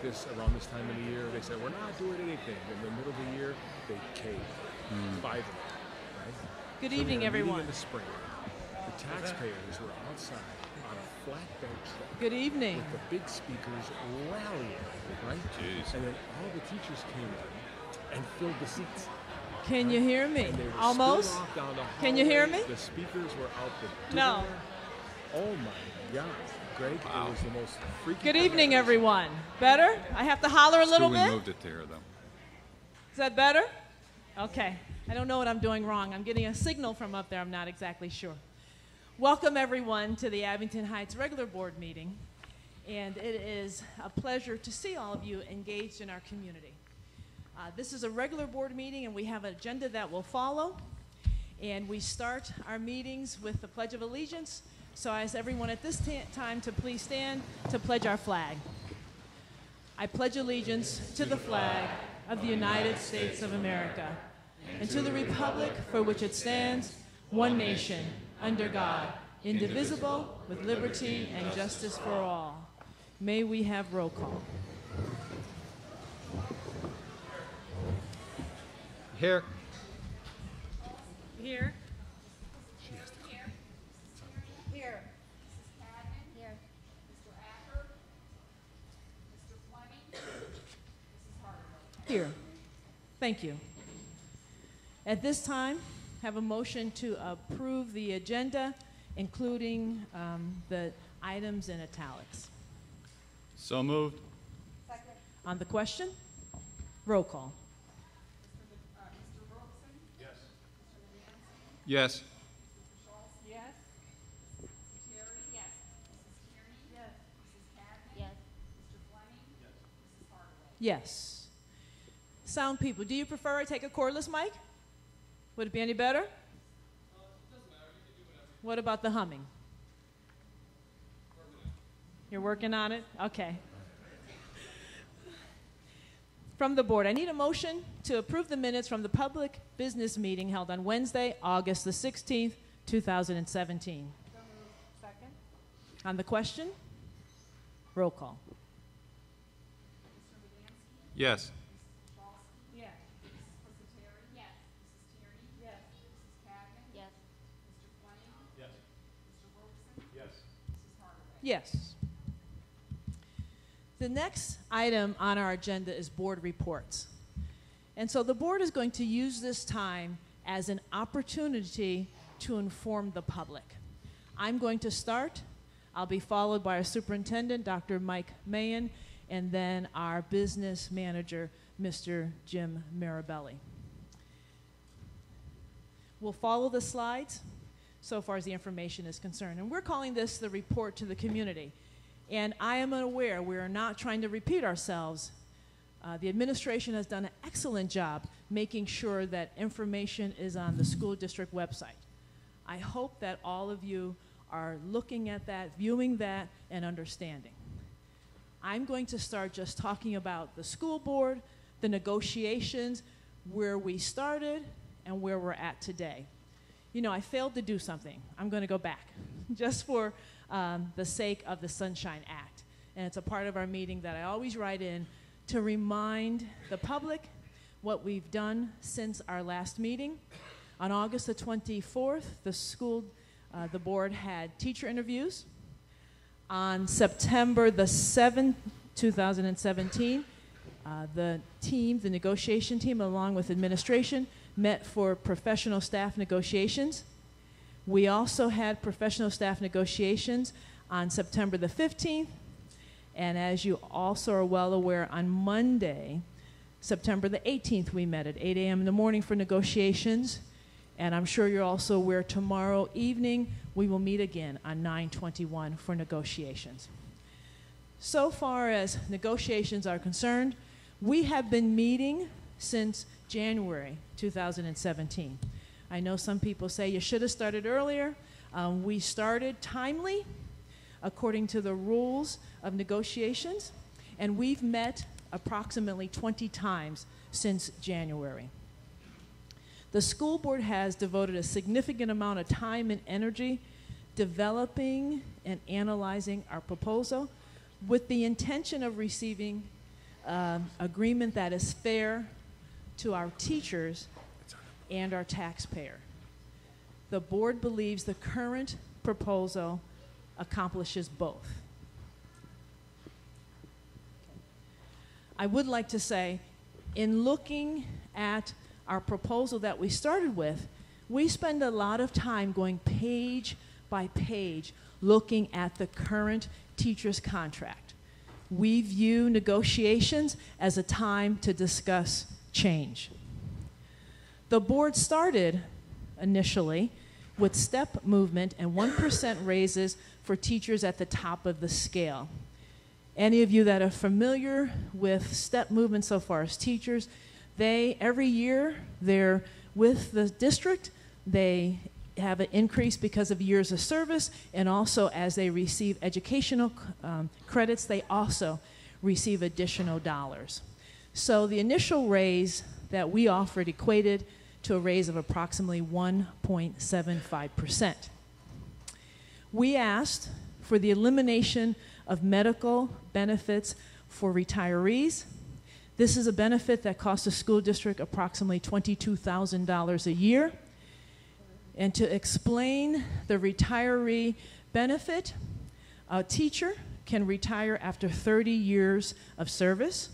this around this time of the year. They said, we're not doing anything. In the middle of the year, they caved. 5 of them, right? Good So evening, we had a meeting everyone. in the spring. The taxpayers were outside on a flatbed truck. Good evening. With the big speakers rallying, right? Jeez. And then all the teachers came in and filled the seats. Can you hear me? And they were Almost. split off down the Can you hear hallway. me? The speakers were out the door. No. Oh my God, Greg, it was the most freaky. Good thing evening, I've ever seen. everyone. Better? I have to holler a little Stewie bit? moved it there, though. Is that better? Okay. I don't know what I'm doing wrong. I'm getting a signal from up there. I'm not exactly sure. Welcome, everyone, to the Abington Heights regular board meeting. And it is a pleasure to see all of you engaged in our community. This is a regular board meeting, and we have an agenda that will follow. And we start our meetings with the Pledge of Allegiance. So I ask everyone at this time to please stand to pledge our flag. I pledge allegiance to the flag of the United States of America and to the republic for which it stands, one nation, under God, indivisible, with liberty and justice for all. May we have roll call. Here. Here. Here. Mrs. Cadman. Here. Mr. Acker. Mr. Fleming. Mrs. Harder. Here. Thank you. At this time, have a motion to approve the agenda, including the items in italics. So moved. Second. On the question, roll call. Mr. Wilson. Yes. Mr. Leanson. Yes. Mr. Schultz. Yes. Mrs. Terry. Yes. Mrs. Tierney. Yes. Mrs. Cadman. Yes. Mr. Fleming. Yes. Mrs. Hardaway. Yes. Sound people, do you prefer I take a cordless mic? Would it be any better? Doesn't matter. You can do whatever. What about the humming? You're working on it? Okay. From the board, I need a motion to approve the minutes from the public business meeting held on Wednesday, August the 16th, 2017. Second. On the question, roll call. Mr. Leanson. Yes. Mrs. Schultz. Yes. Mrs. Terry. Yes. Mrs. Tierney. Yes. Mrs. Cadman. Yes. Mr. Fleming. Yes. Mr. Wilson. Yes. Mrs. Hardaway. Yes. The next item on our agenda is board reports. And so the board is going to use this time as an opportunity to inform the public. I'm going to start. I'll be followed by our superintendent, Dr. Mike Mahan, and then our business manager, Mr. Jim Mirabelli. We'll follow the slides so far as the information is concerned. And we're calling this the report to the community. And I am aware we are not trying to repeat ourselves. The administration has done an excellent job making sure that information is on the school district website. I hope that all of you are looking at that, viewing that, and understanding. I'm going to start just talking about the school board, the negotiations, where we started, and where we're at today. You know, I failed to do something. I'm going to go back just for the sake of the Sunshine Act. And it's a part of our meeting that I always write in to remind the public what we've done since our last meeting. On August the 24th, the board had teacher interviews. On September the 7th, 2017, the negotiation team, along with administration, met for professional staff negotiations. We also had professional staff negotiations on September the 15th, and as you also are well aware, on Monday, September the 18th, we met at 8 a.m. in the morning for negotiations, and I'm sure you're also aware tomorrow evening we will meet again on 9/21 for negotiations. So far as negotiations are concerned, we have been meeting since January 2017. I know some people say you should have started earlier. We started timely according to the rules of negotiations, and we've met approximately 20 times since January. The school board has devoted a significant amount of time and energy developing and analyzing our proposal with the intention of receiving agreement that is fair to our teachers and our taxpayer. The board believes the current proposal accomplishes both. I would like to say, in looking at our proposal that we started with, we spend a lot of time going page by page looking at the current teacher's contract. We view negotiations as a time to discuss change. The board started initially with step movement and 1% raises for teachers at the top of the scale. Any of you that are familiar with step movement so far as teachers, every year they're with the district, they have an increase because of years of service, and also as they receive educational credits, they also receive additional dollars. So the initial raise that we offered equated to a raise of approximately 1.75%. We asked for the elimination of medical benefits for retirees. This is a benefit that costs the school district approximately $22,000 a year. And to explain the retiree benefit, a teacher can retire after 30 years of service,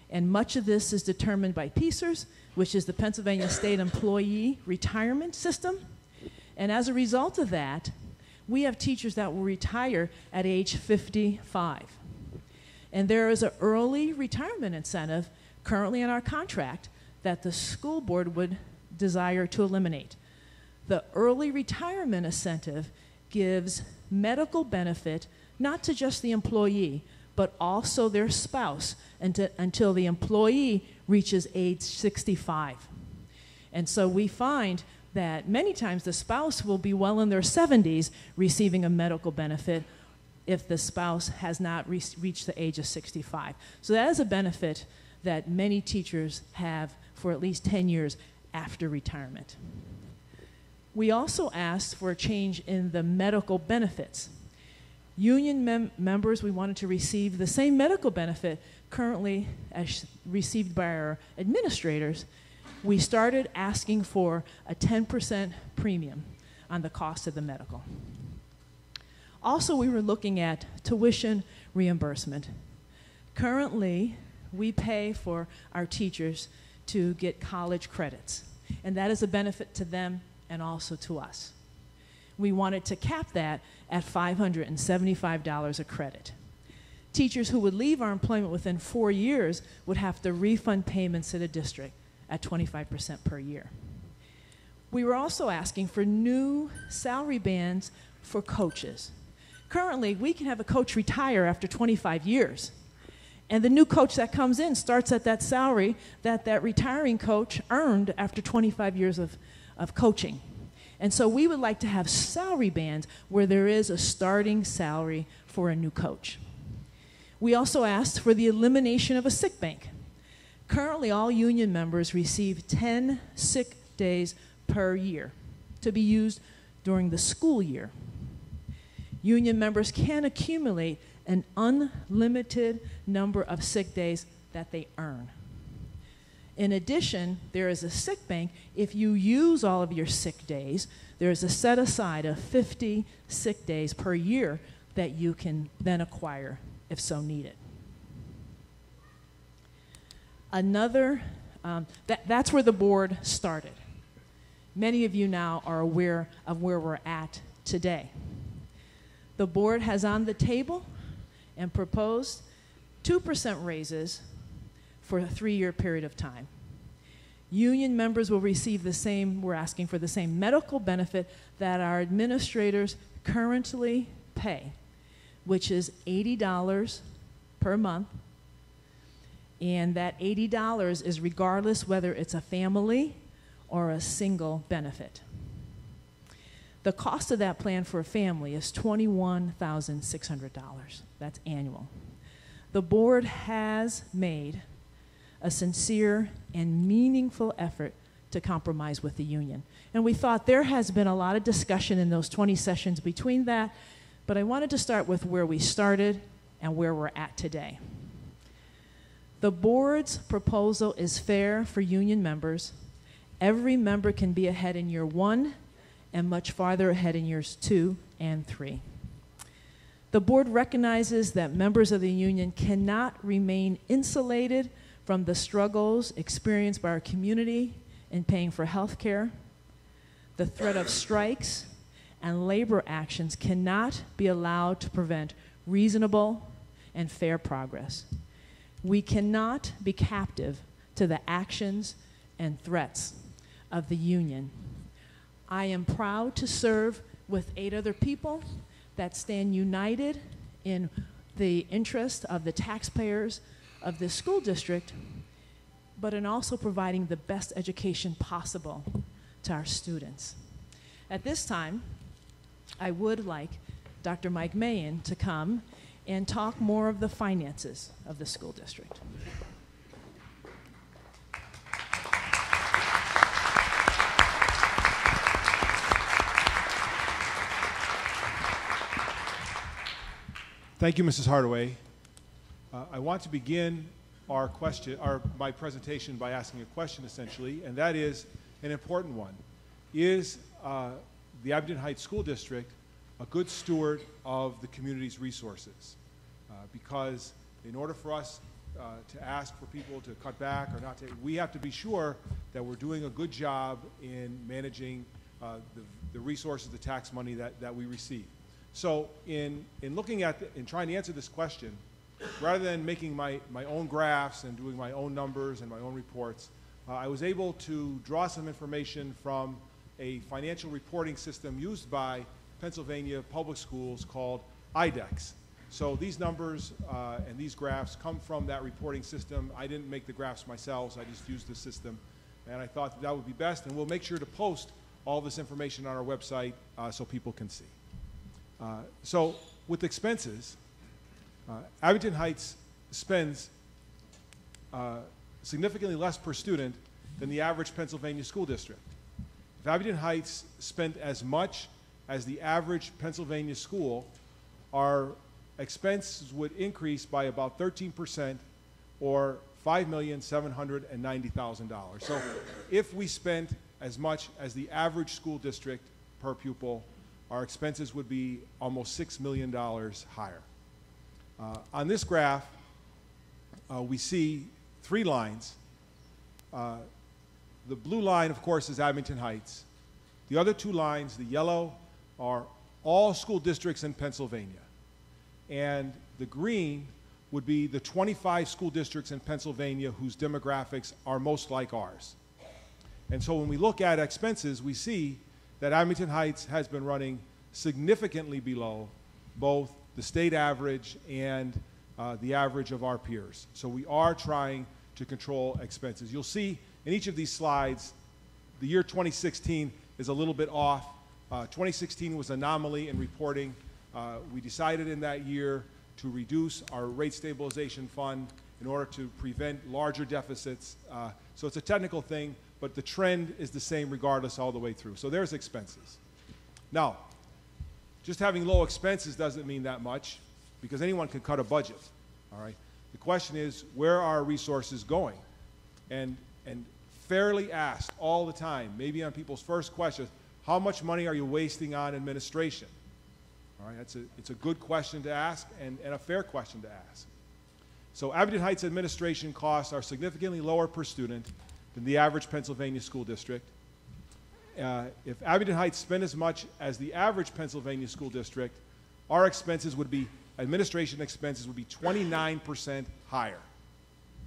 and much of this is determined by PECRS, which is the Pennsylvania State Employee Retirement System. And as a result of that, we have teachers that will retire at age 55. And there is an early retirement incentive currently in our contract that the school board would desire to eliminate. The early retirement incentive gives medical benefit not to just the employee, but also their spouse until the employee reaches age 65. And so we find that many times the spouse will be well in their 70s receiving a medical benefit if the spouse has not reached the age of 65. So that is a benefit that many teachers have for at least 10 years after retirement. We also asked for a change in the medical benefits. Union members, we wanted to receive the same medical benefit currently as received by our administrators. We started asking for a 10% premium on the cost of the medical. Also, we were looking at tuition reimbursement. Currently, we pay for our teachers to get college credits, and that is a benefit to them and also to us. We wanted to cap that at $575 a credit. Teachers who would leave our employment within 4 years would have to refund payments to the district at 25% per year. We were also asking for new salary bands for coaches. Currently, we can have a coach retire after 25 years. And the new coach that comes in starts at that salary that that retiring coach earned after 25 years of coaching. And so we would like to have salary bands where there is a starting salary for a new coach. We also asked for the elimination of a sick bank. Currently, all union members receive 10 sick days per year to be used during the school year. Union members can accumulate an unlimited number of sick days that they earn. In addition, there is a sick bank. If you use all of your sick days, there is a set aside of 50 sick days per year that you can then acquire if so needed. That's where the board started. Many of you now are aware of where we're at today. The board has on the table and proposed 2% raises for a 3-year period of time. Union members will receive the same, we're asking for the same medical benefit that our administrators currently pay, which is $80 per month. And that $80 is regardless whether it's a family or a single benefit. The cost of that plan for a family is $21,600. That's annual. The board has made a sincere and meaningful effort to compromise with the union. And we thought there has been a lot of discussion in those 20 sessions between that, but I wanted to start with where we started and where we're at today. The board's proposal is fair for union members. Every member can be ahead in year 1 and much farther ahead in years 2 and 3. The board recognizes that members of the union cannot remain insulated from the struggles experienced by our community in paying for health care. The threat of strikes and labor actions cannot be allowed to prevent reasonable and fair progress. We cannot be captive to the actions and threats of the union. I am proud to serve with 8 other people that stand united in the interest of the taxpayers of this school district, but in also providing the best education possible to our students. At this time, I would like Dr. Mike Mayen to come and talk more of the finances of the school district. Thank you, Mrs. Hardaway. I want to begin my presentation by asking a question, essentially, and that is an important one. Is the Abington Heights School District a good steward of the community's resources? Because in order for us to ask for people to cut back or not to, we have to be sure that we're doing a good job in managing the resources, the tax money that we receive. So in looking at, in trying to answer this question, rather than making my own graphs and doing my own numbers and my own reports, I was able to draw some information from a financial reporting system used by Pennsylvania public schools called IDEX. So these numbers and these graphs come from that reporting system. I didn't make the graphs myself, so I just used the system. And I thought that would be best, and we'll make sure to post all this information on our website so people can see. So with expenses, Abington Heights spends significantly less per student than the average Pennsylvania school district. If Abington Heights spent as much as the average Pennsylvania school, our expenses would increase by about 13%, or $5,790,000. So if we spent as much as the average school district per pupil, our expenses would be almost $6 million higher. On this graph, we see 3 lines. The blue line, of course, is Abington Heights. The other 2 lines, the yellow, are all school districts in Pennsylvania. And the green would be the 25 school districts in Pennsylvania whose demographics are most like ours. And so when we look at expenses, we see that Abington Heights has been running significantly below both the state average and the average of our peers. So we are trying to control expenses. You'll see in each of these slides, the year 2016 is a little bit off. 2016 was an anomaly in reporting. We decided in that year to reduce our rate stabilization fund in order to prevent larger deficits. So it's a technical thing, but the trend is the same regardless all the way through. So there's expenses. Now, just having low expenses doesn't mean that much, because anyone can cut a budget, all right? The question is, where are our resources going? And fairly asked all the time, maybe on people's first question, how much money are you wasting on administration? All right, it's a good question to ask and a fair question to ask. So Abington Heights administration costs are significantly lower per student than the average Pennsylvania school district. If Abington Heights spent as much as the average Pennsylvania school district, our expenses would be, administration expenses would be 29% higher.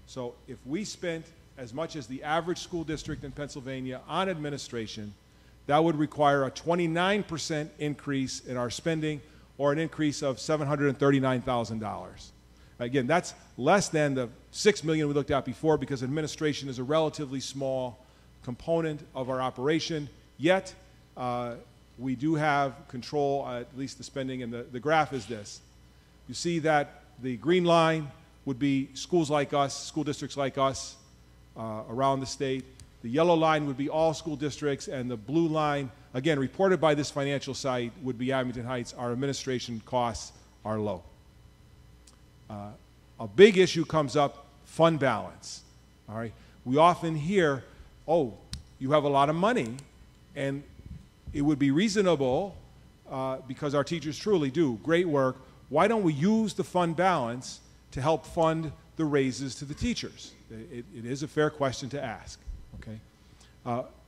So if we spent as much as the average school district in Pennsylvania on administration, that would require a 29% increase in our spending, or an increase of $739,000. Again, that's less than the $6 million we looked at before, because administration is a relatively small component of our operation, yet we do have control, at least the spending, and the graph is this. You see that the green line would be schools like us, school districts like us around the state. The yellow line would be all school districts, and the blue line, again, reported by this financial site, would be Abington Heights. Our administration costs are low. A big issue comes up fund balance. All right? We often hear, oh, you have a lot of money, and it would be reasonable, because our teachers truly do great work, why don't we use the fund balance to help fund the raises to the teachers? It is a fair question to ask, okay?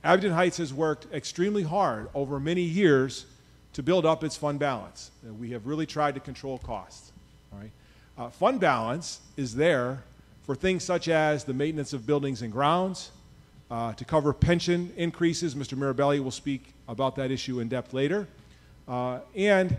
Abington Heights has worked extremely hard over many years to build up its fund balance. We have really tried to control costs, all right? Fund balance is there for things such as the maintenance of buildings and grounds, to cover pension increases. Mr. Mirabelli will speak about that issue in depth later. And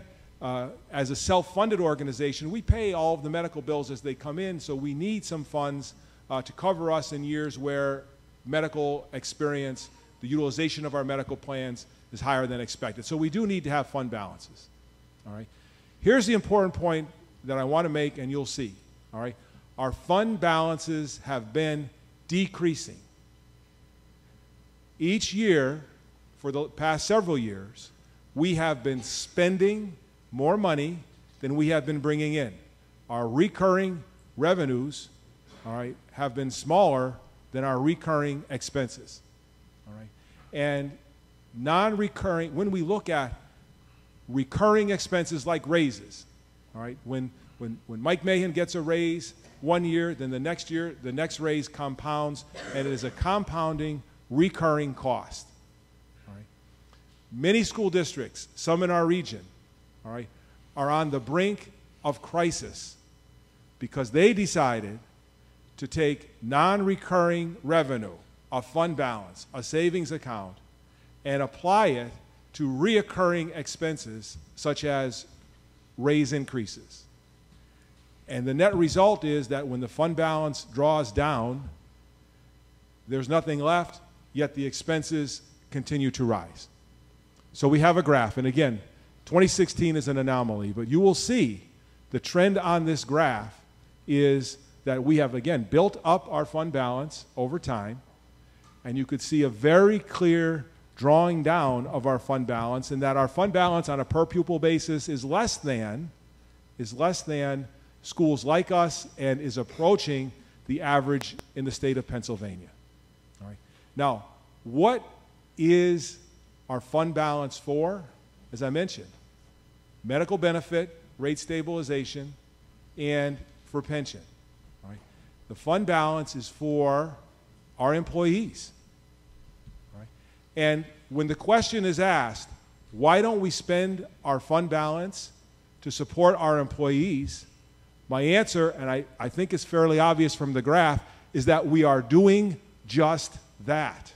as a self-funded organization, we pay all of the medical bills as they come in, so we need some funds to cover us in years where medical experience, the utilization of our medical plans is higher than expected. So we do need to have fund balances, all right? Here's the important point that I want to make, and you'll see, all right? Our fund balances have been decreasing. Each year, for the past several years, we have been spending more money than we have been bringing in. Our recurring revenues, all right, have been smaller than our recurring expenses, all right? And non-recurring, when we look at recurring expenses like raises, all right, when Mike Mahan gets a raise one year, then the next year, the next raise compounds, and it is a compounding recurring cost, all right? Many school districts, some in our region, all right, are on the brink of crisis because they decided to take non-recurring revenue, a fund balance, a savings account, and apply it to reoccurring expenses such as raise increases. And the net result is that when the fund balance draws down, there's nothing left, yet the expenses continue to rise. So we have a graph, and again, 2016 is an anomaly, but you will see the trend on this graph is that we have, again, built up our fund balance over time, and you could see a very clear drawing down of our fund balance, and that our fund balance on a per pupil basis is less than schools like us and is approaching the average in the state of Pennsylvania. All right. Now, what is our fund balance for? As I mentioned, medical benefit, rate stabilization, and for pension. All right. The fund balance is for our employees. All right. And when the question is asked, why don't we spend our fund balance to support our employees? My answer, and I think it's fairly obvious from the graph, is that we are doing just that.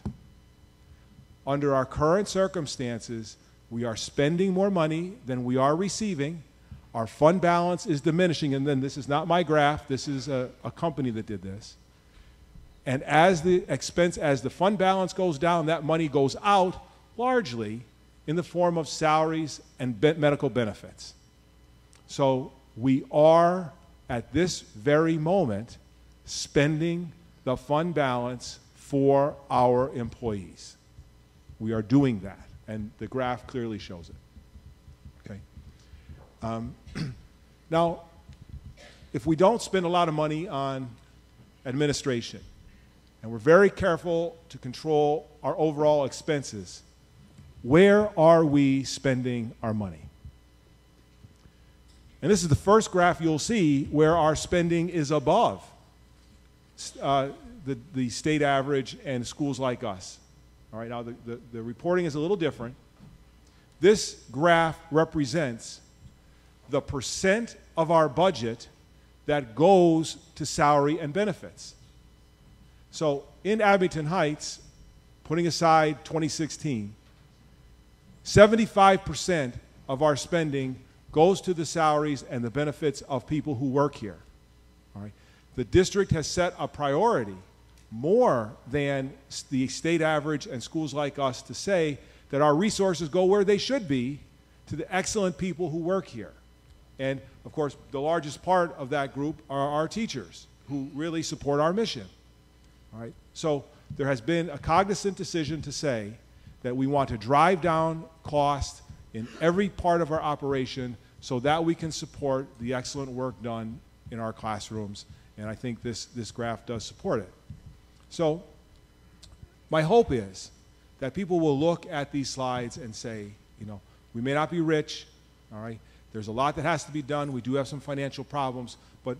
Under our current circumstances, we are spending more money than we are receiving. Our fund balance is diminishing, and then this is not my graph, this is a company that did this. And as the fund balance goes down, that money goes out largely in the form of salaries and medical benefits. So we are, at this very moment, spending the fund balance for our employees. We are doing that, and the graph clearly shows it. Okay. Now, if we don't spend a lot of money on administration, and we're very careful to control our overall expenses, where are we spending our money? And this is the first graph you'll see where our spending is above the state average and schools like us. All right, now the reporting is a little different. This graph represents the percent of our budget that goes to salary and benefits. So in Abington Heights, putting aside 2016, 75% of our spending goes to the salaries and the benefits of people who work here. All right. The district has set a priority more than the state average and schools like us to say that our resources go where they should be, to the excellent people who work here. And of course, the largest part of that group are our teachers who really support our mission. All right. So there has been a cognizant decision to say that we want to drive down cost in every part of our operation so that we can support the excellent work done in our classrooms And I think this graph does support it. So my hope is that people will look at these slides and say, you know, we may not be rich, all right? There's a lot that has to be done. We do have some financial problems, but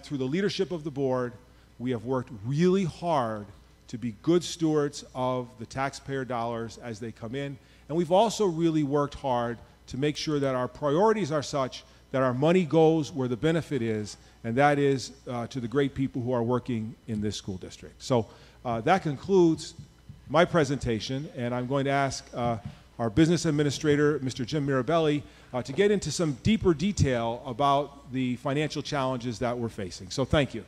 through the leadership of the board, we have worked really hard to be good stewards of the taxpayer dollars as they come in. And we've also really worked hard to make sure that our priorities are such that our money goes where the benefit is, and that is to the great people who are working in this school district. So that concludes my presentation, and I'm going to ask our business administrator, Mr. Jim Mirabelli, to get into some deeper detail about the financial challenges that we're facing. So thank you.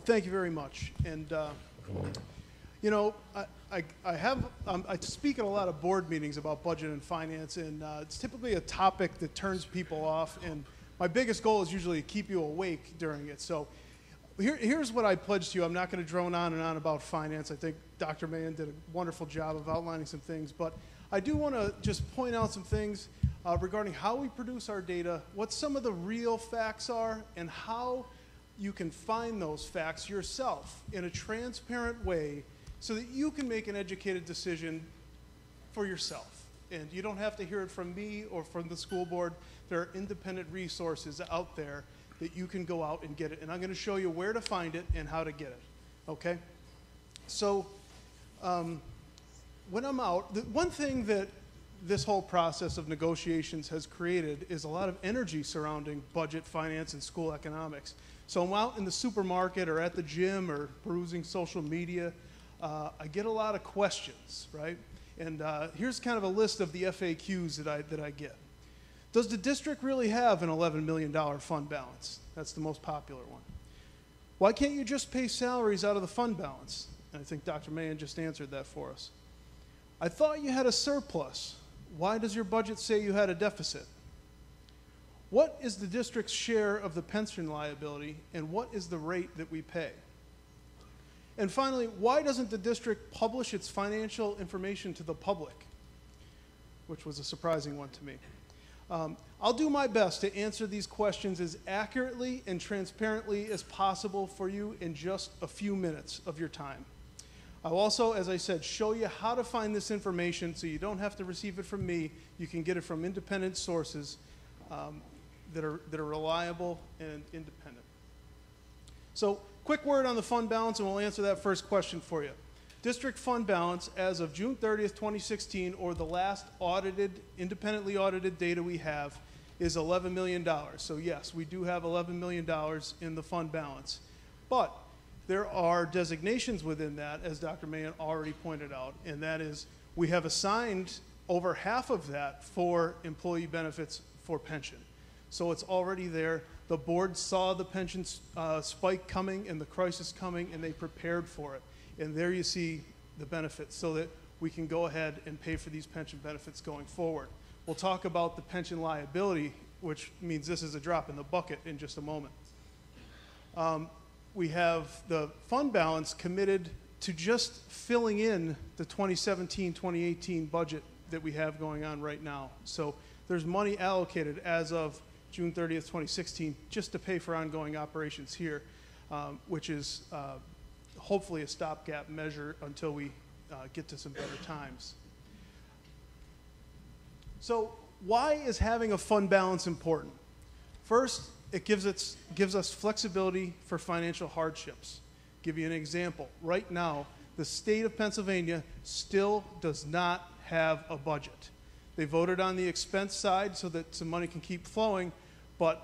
Thank you very much. And, you know, I speak at a lot of board meetings about budget and finance, and it's typically a topic that turns people off, and my biggest goal is usually to keep you awake during it. So here's what I pledge to you. I'm not going to drone on and on about finance. I think Dr. Mann did a wonderful job of outlining some things, but I do want to just point out some things regarding how we produce our data, what some of the real facts are, and how you can find those facts yourself in a transparent way so that you can make an educated decision for yourself. And you don't have to hear it from me or from the school board. There are independent resources out there that you can go out and get it. And I'm going to show you where to find it and how to get it. Okay? So when I'm out, the one thing that this whole process of negotiations has created is a lot of energy surrounding budget, finance, and school economics. So I'm out in the supermarket or at the gym or perusing social media. I get a lot of questions, right? And here's kind of a list of the FAQs that I get. Does the district really have an $11 million fund balance? That's the most popular one. Why can't you just pay salaries out of the fund balance? And I think Dr. Mahan just answered that for us. I thought you had a surplus. Why does your budget say you had a deficit? What is the district's share of the pension liability, and what is the rate that we pay? And finally, why doesn't the district publish its financial information to the public? Which was a surprising one to me. I'll do my best to answer these questions as accurately and transparently as possible for you in just a few minutes of your time. I'll also, as I said, show you how to find this information so you don't have to receive it from me. You can get it from independent sources that are reliable and independent. So, quick word on the fund balance, and we'll answer that first question for you. District fund balance as of June 30th, 2016, or the last audited, independently audited data we have, is $11 million. So yes, we do have $11 million in the fund balance. But there are designations within that, as Dr. Mahan already pointed out, and that is we have assigned over half of that for employee benefits for pension. So it's already there. The board saw the pension spike coming and the crisis coming, and they prepared for it. And there you see the benefits so that we can go ahead and pay for these pension benefits going forward. We'll talk about the pension liability, which means this is a drop in the bucket, in just a moment. We have the fund balance committed to just filling in the 2017-2018 budget that we have going on right now. So there's money allocated as of June 30th, 2016, just to pay for ongoing operations here, which is hopefully a stopgap measure until we get to some better times. So why is having a fund balance important? First, it gives us flexibility for financial hardships. Give you an example. Right now, the state of Pennsylvania still does not have a budget. They voted on the expense side so that some money can keep flowing, but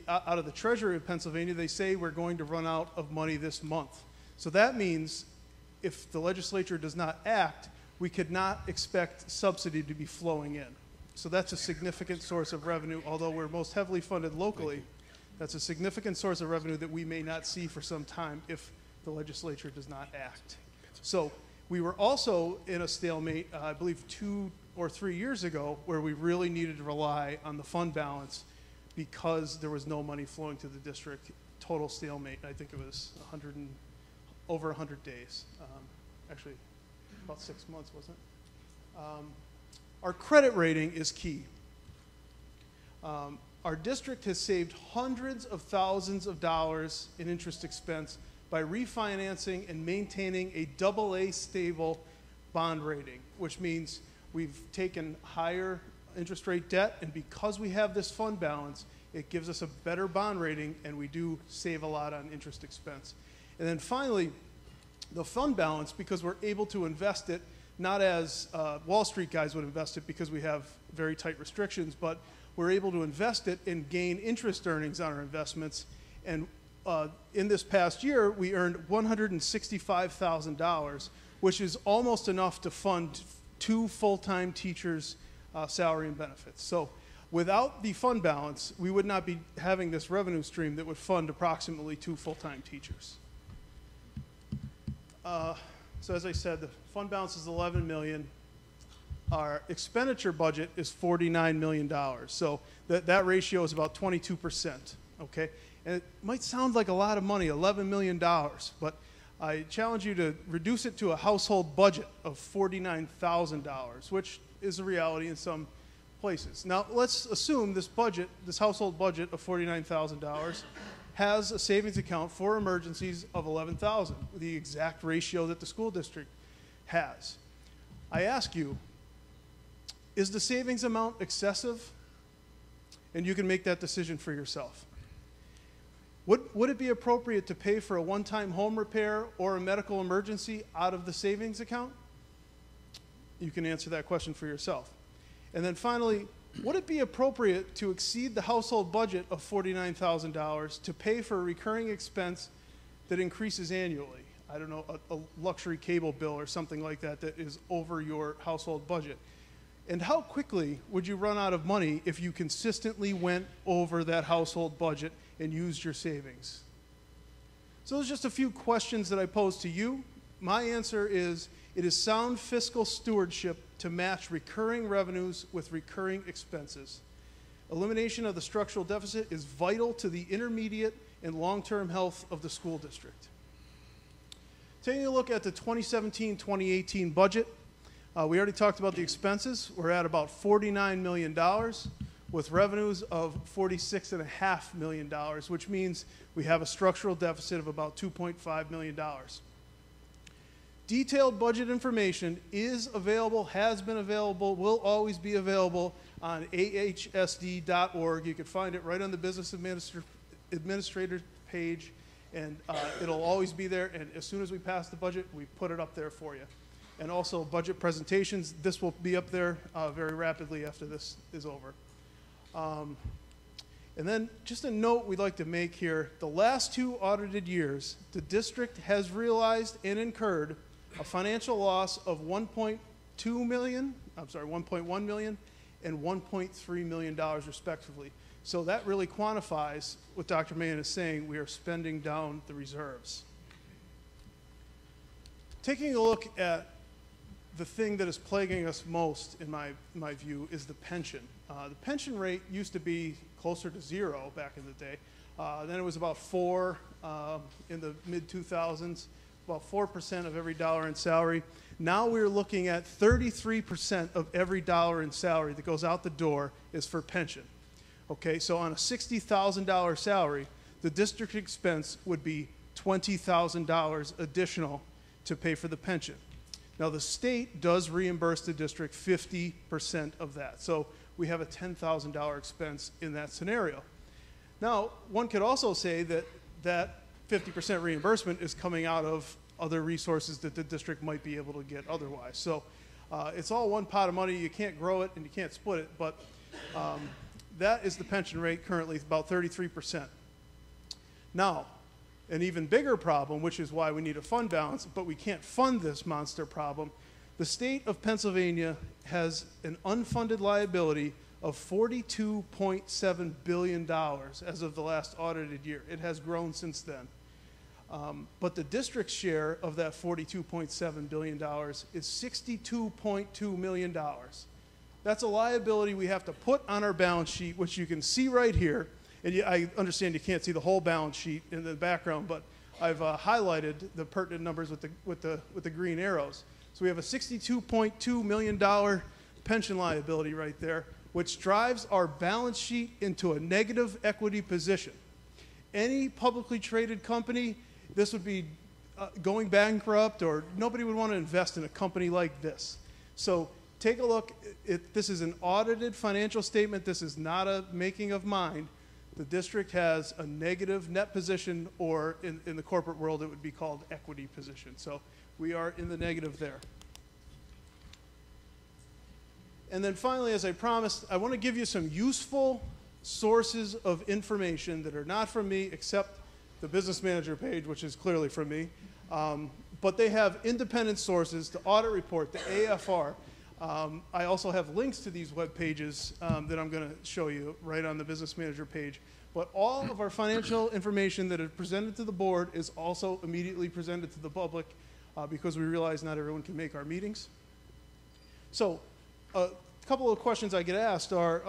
out of the Treasury of Pennsylvania, they say we're going to run out of money this month. So that means if the legislature does not act, we could not expect subsidy to be flowing in. So that's a significant source of revenue, although we're most heavily funded locally. That's a significant source of revenue that we may not see for some time if the legislature does not act. So we were also in a stalemate, I believe 2 or 3 years ago, where we really needed to rely on the fund balance because there was no money flowing to the district. Total stalemate. I think it was over 100 days. Actually, about 6 months, wasn't it? Our credit rating is key. Our district has saved hundreds of thousands of dollars in interest expense by refinancing and maintaining a AA stable bond rating, which means we've taken higher interest rate debt, and because we have this fund balance, it gives us a better bond rating, and we do save a lot on interest expense. And then finally, the fund balance, because we're able to invest it, not as Wall Street guys would invest it because we have very tight restrictions, but we're able to invest it and gain interest earnings on our investments. And in this past year, we earned $165,000, which is almost enough to fund 2 full-time teachers' salary and benefits. So without the fund balance, we would not be having this revenue stream that would fund approximately 2 full-time teachers. So as I said, the fund balance is $11 million. Our expenditure budget is $49 million. So that ratio is about 22%, okay? And it might sound like a lot of money, $11 million, but I challenge you to reduce it to a household budget of $49,000, which is a reality in some places. Now, let's assume this budget, this household budget of $49,000 has a savings account for emergencies of $11,000, the exact ratio that the school district has. I ask you, is the savings amount excessive? And you can make that decision for yourself. Would it be appropriate to pay for a one-time home repair or a medical emergency out of the savings account? You can answer that question for yourself. And then finally, would it be appropriate to exceed the household budget of $49,000 to pay for a recurring expense that increases annually? I don't know, a luxury cable bill or something like that that is over your household budget. And how quickly would you run out of money if you consistently went over that household budget and used your savings? So those are just a few questions that I pose to you. My answer is, it is sound fiscal stewardship to match recurring revenues with recurring expenses. Elimination of the structural deficit is vital to the intermediate and long-term health of the school district. Taking a look at the 2017-2018 budget, we already talked about the expenses. We're at about $49 million with revenues of $46.5 million, which means we have a structural deficit of about $2.5 million. Detailed budget information is available, has been available, will always be available on ahsd.org. You can find it right on the Business Administrator page, and it'll always be there. And as soon as we pass the budget, we put it up there for you. And also budget presentations. This will be up there very rapidly after this is over. And then just a note we'd like to make here. The last 2 audited years, the district has realized and incurred a financial loss of $1.1 million and $1.3 million respectively. So that really quantifies what Dr. Mahan is saying. We are spending down the reserves. Taking a look at the thing that is plaguing us most, in my view, is the pension. The pension rate used to be closer to 0 back in the day. Then it was about 4 in the mid-2000s, about 4% of every dollar in salary. Now we're looking at 33% of every dollar in salary that goes out the door is for pension. Okay, so on a $60,000 salary, the district expense would be $20,000 additional to pay for the pension. Now the state does reimburse the district 50% of that. So we have a $10,000 expense in that scenario. Now, one could also say that that 50% reimbursement is coming out of other resources that the district might be able to get otherwise. So it's all one pot of money. You can't grow it and you can't split it, but that is the pension rate currently, about 33%. Now, an even bigger problem, which is why we need a fund balance, but we can't fund this monster problem. The state of Pennsylvania has an unfunded liability of $42.7 billion as of the last audited year. It has grown since then. But the district's share of that $42.7 billion is $62.2 million. That's a liability we have to put on our balance sheet, which you can see right here. And I understand you can't see the whole balance sheet in the background, but I've highlighted the pertinent numbers with the green arrows. So we have a $62.2 million pension liability right there, which drives our balance sheet into a negative equity position. Any publicly traded company, this would be going bankrupt, or nobody would want to invest in a company like this. So take a look. This is an audited financial statement. This is not a making of mind. The district has a negative net position, or in the corporate world, it would be called equity position. So we are in the negative there. And then finally, as I promised, I want to give you some useful sources of information that are not from me, except the business manager page, which is clearly from me. But they have independent sources, the audit report, the AFR. I also have links to these web pages that I'm going to show you right on the business manager page. But all of our financial information that is presented to the board is also immediately presented to the public because we realize not everyone can make our meetings. So a couple of questions I get asked are,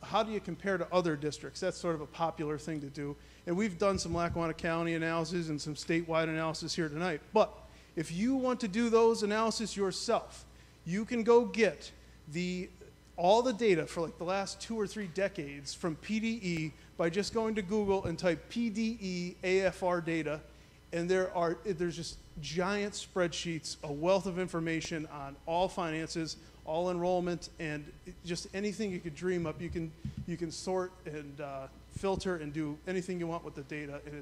how do you compare to other districts? That's sort of a popular thing to do. And we've done some Lackawanna County analysis and some statewide analysis here tonight. But if you want to do those analysis yourself, you can go get all the data for like the last 2 or 3 decades from PDE by just going to Google and type PDE AFR data. And there's just giant spreadsheets, a wealth of information on all finances, all enrollment, and just anything you could dream up. You can sort and filter and do anything you want with the data, and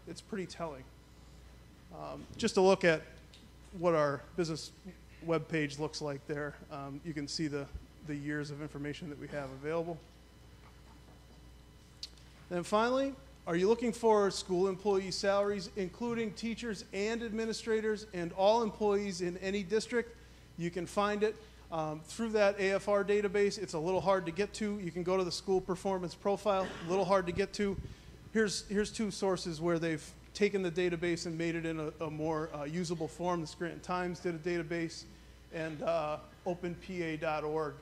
it's pretty telling. Just to look at what our business web page looks like there, you can see the years of information that we have available. Then finally, are you looking for school employee salaries, including teachers and administrators and all employees in any district? You can find it through that AFR database. It's a little hard to get to. You can go to the school performance profile, a little hard to get to. Here's 2 sources where they've taken the database and made it in a more usable form. The Scranton Times did a database, and openpa.org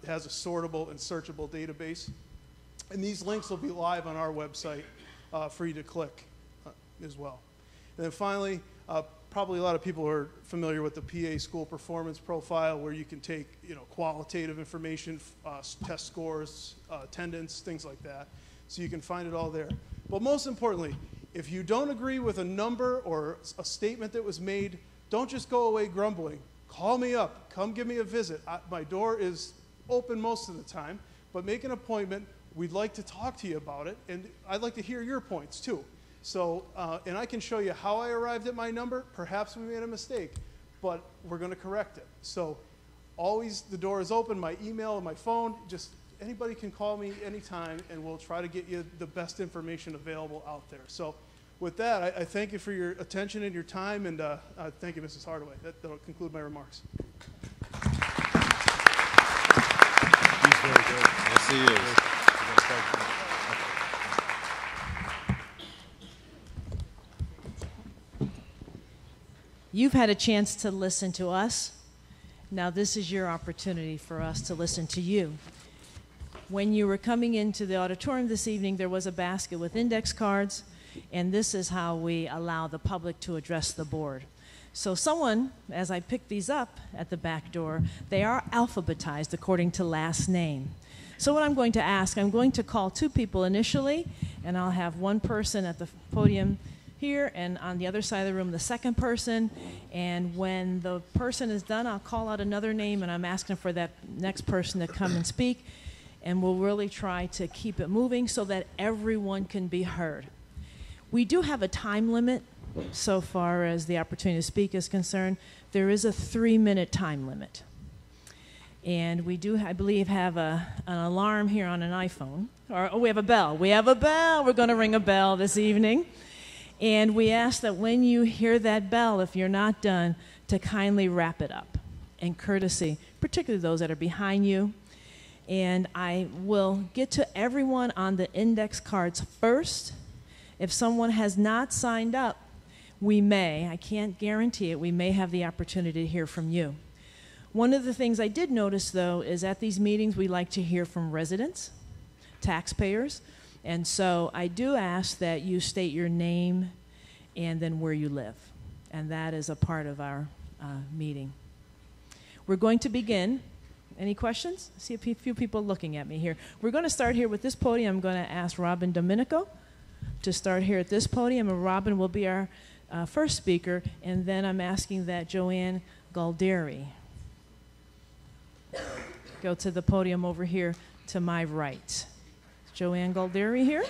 has a sortable and searchable database. And these links will be live on our website for you to click as well. And then finally, probably a lot of people are familiar with the PA school performance profile, where you can take qualitative information, test scores, attendance, things like that. So you can find it all there. But most importantly, if you don't agree with a number or a statement that was made, don't just go away grumbling. Call me up. Come give me a visit. My door is open most of the time, but make an appointment. We'd like to talk to you about it, and I'd like to hear your points too. So, and I can show you how I arrived at my number. Perhaps we made a mistake, but we're going to correct it. So always the door is open, my email and my phone. Just anybody can call me anytime, and we'll try to get you the best information available out there. So with that, I thank you for your attention and your time, and thank you, Mrs. Hardaway. That'll conclude my remarks. He's very good. Yes, he is. You've had a chance to listen to us. Now this is your opportunity for us to listen to you. When you were coming into the auditorium this evening, there was a basket with index cards, and this is how we allow the public to address the board. So someone, as I picked these up at the back door, they are alphabetized according to last name. So what I'm going to ask, I'm going to call 2 people initially, and I'll have one person at the podium here, and on the other side of the room, the second person. And when the person is done, I'll call out another name, and I'm asking for that next person to come and speak. And we'll really try to keep it moving so that everyone can be heard. We do have a time limit so far as the opportunity to speak is concerned. There is a 3-minute time limit. And we do, I believe, have an alarm here on an iPhone. Oh, we have a bell. We have a bell. We're going to ring a bell this evening. And we ask that when you hear that bell, if you're not done, to kindly wrap it up. And courtesy, particularly those that are behind you. And I will get to everyone on the index cards first. If someone has not signed up, we may, I can't guarantee it, we may have the opportunity to hear from you. One of the things I did notice, though, is at these meetings we like to hear from residents, taxpayers, and so I do ask that you state your name and then where you live. And that is a part of our meeting. We're going to begin. Any questions? I see a few people looking at me here. We're going to start here with this podium. I'm going to ask Robin Domenico to start here at this podium, and Robin will be our first speaker, and then I'm asking that Joanne Galderi go to the podium over here to my right. Joanne Galderi here.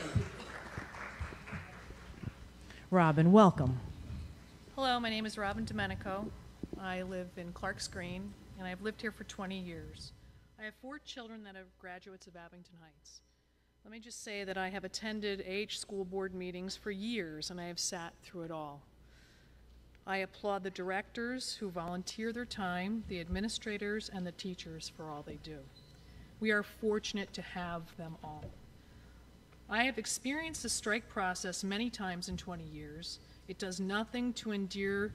Robin, welcome. Hello, my name is Robin Domenico. I live in Clark's Green, and I've lived here for 20 years. I have 4 children that are graduates of Abington Heights. Let me just say that I have attended school board meetings for years, and I have sat through it all. I applaud the directors who volunteer their time, the administrators, and the teachers for all they do. We are fortunate to have them all. I have experienced the strike process many times in 20 years. It does nothing to endear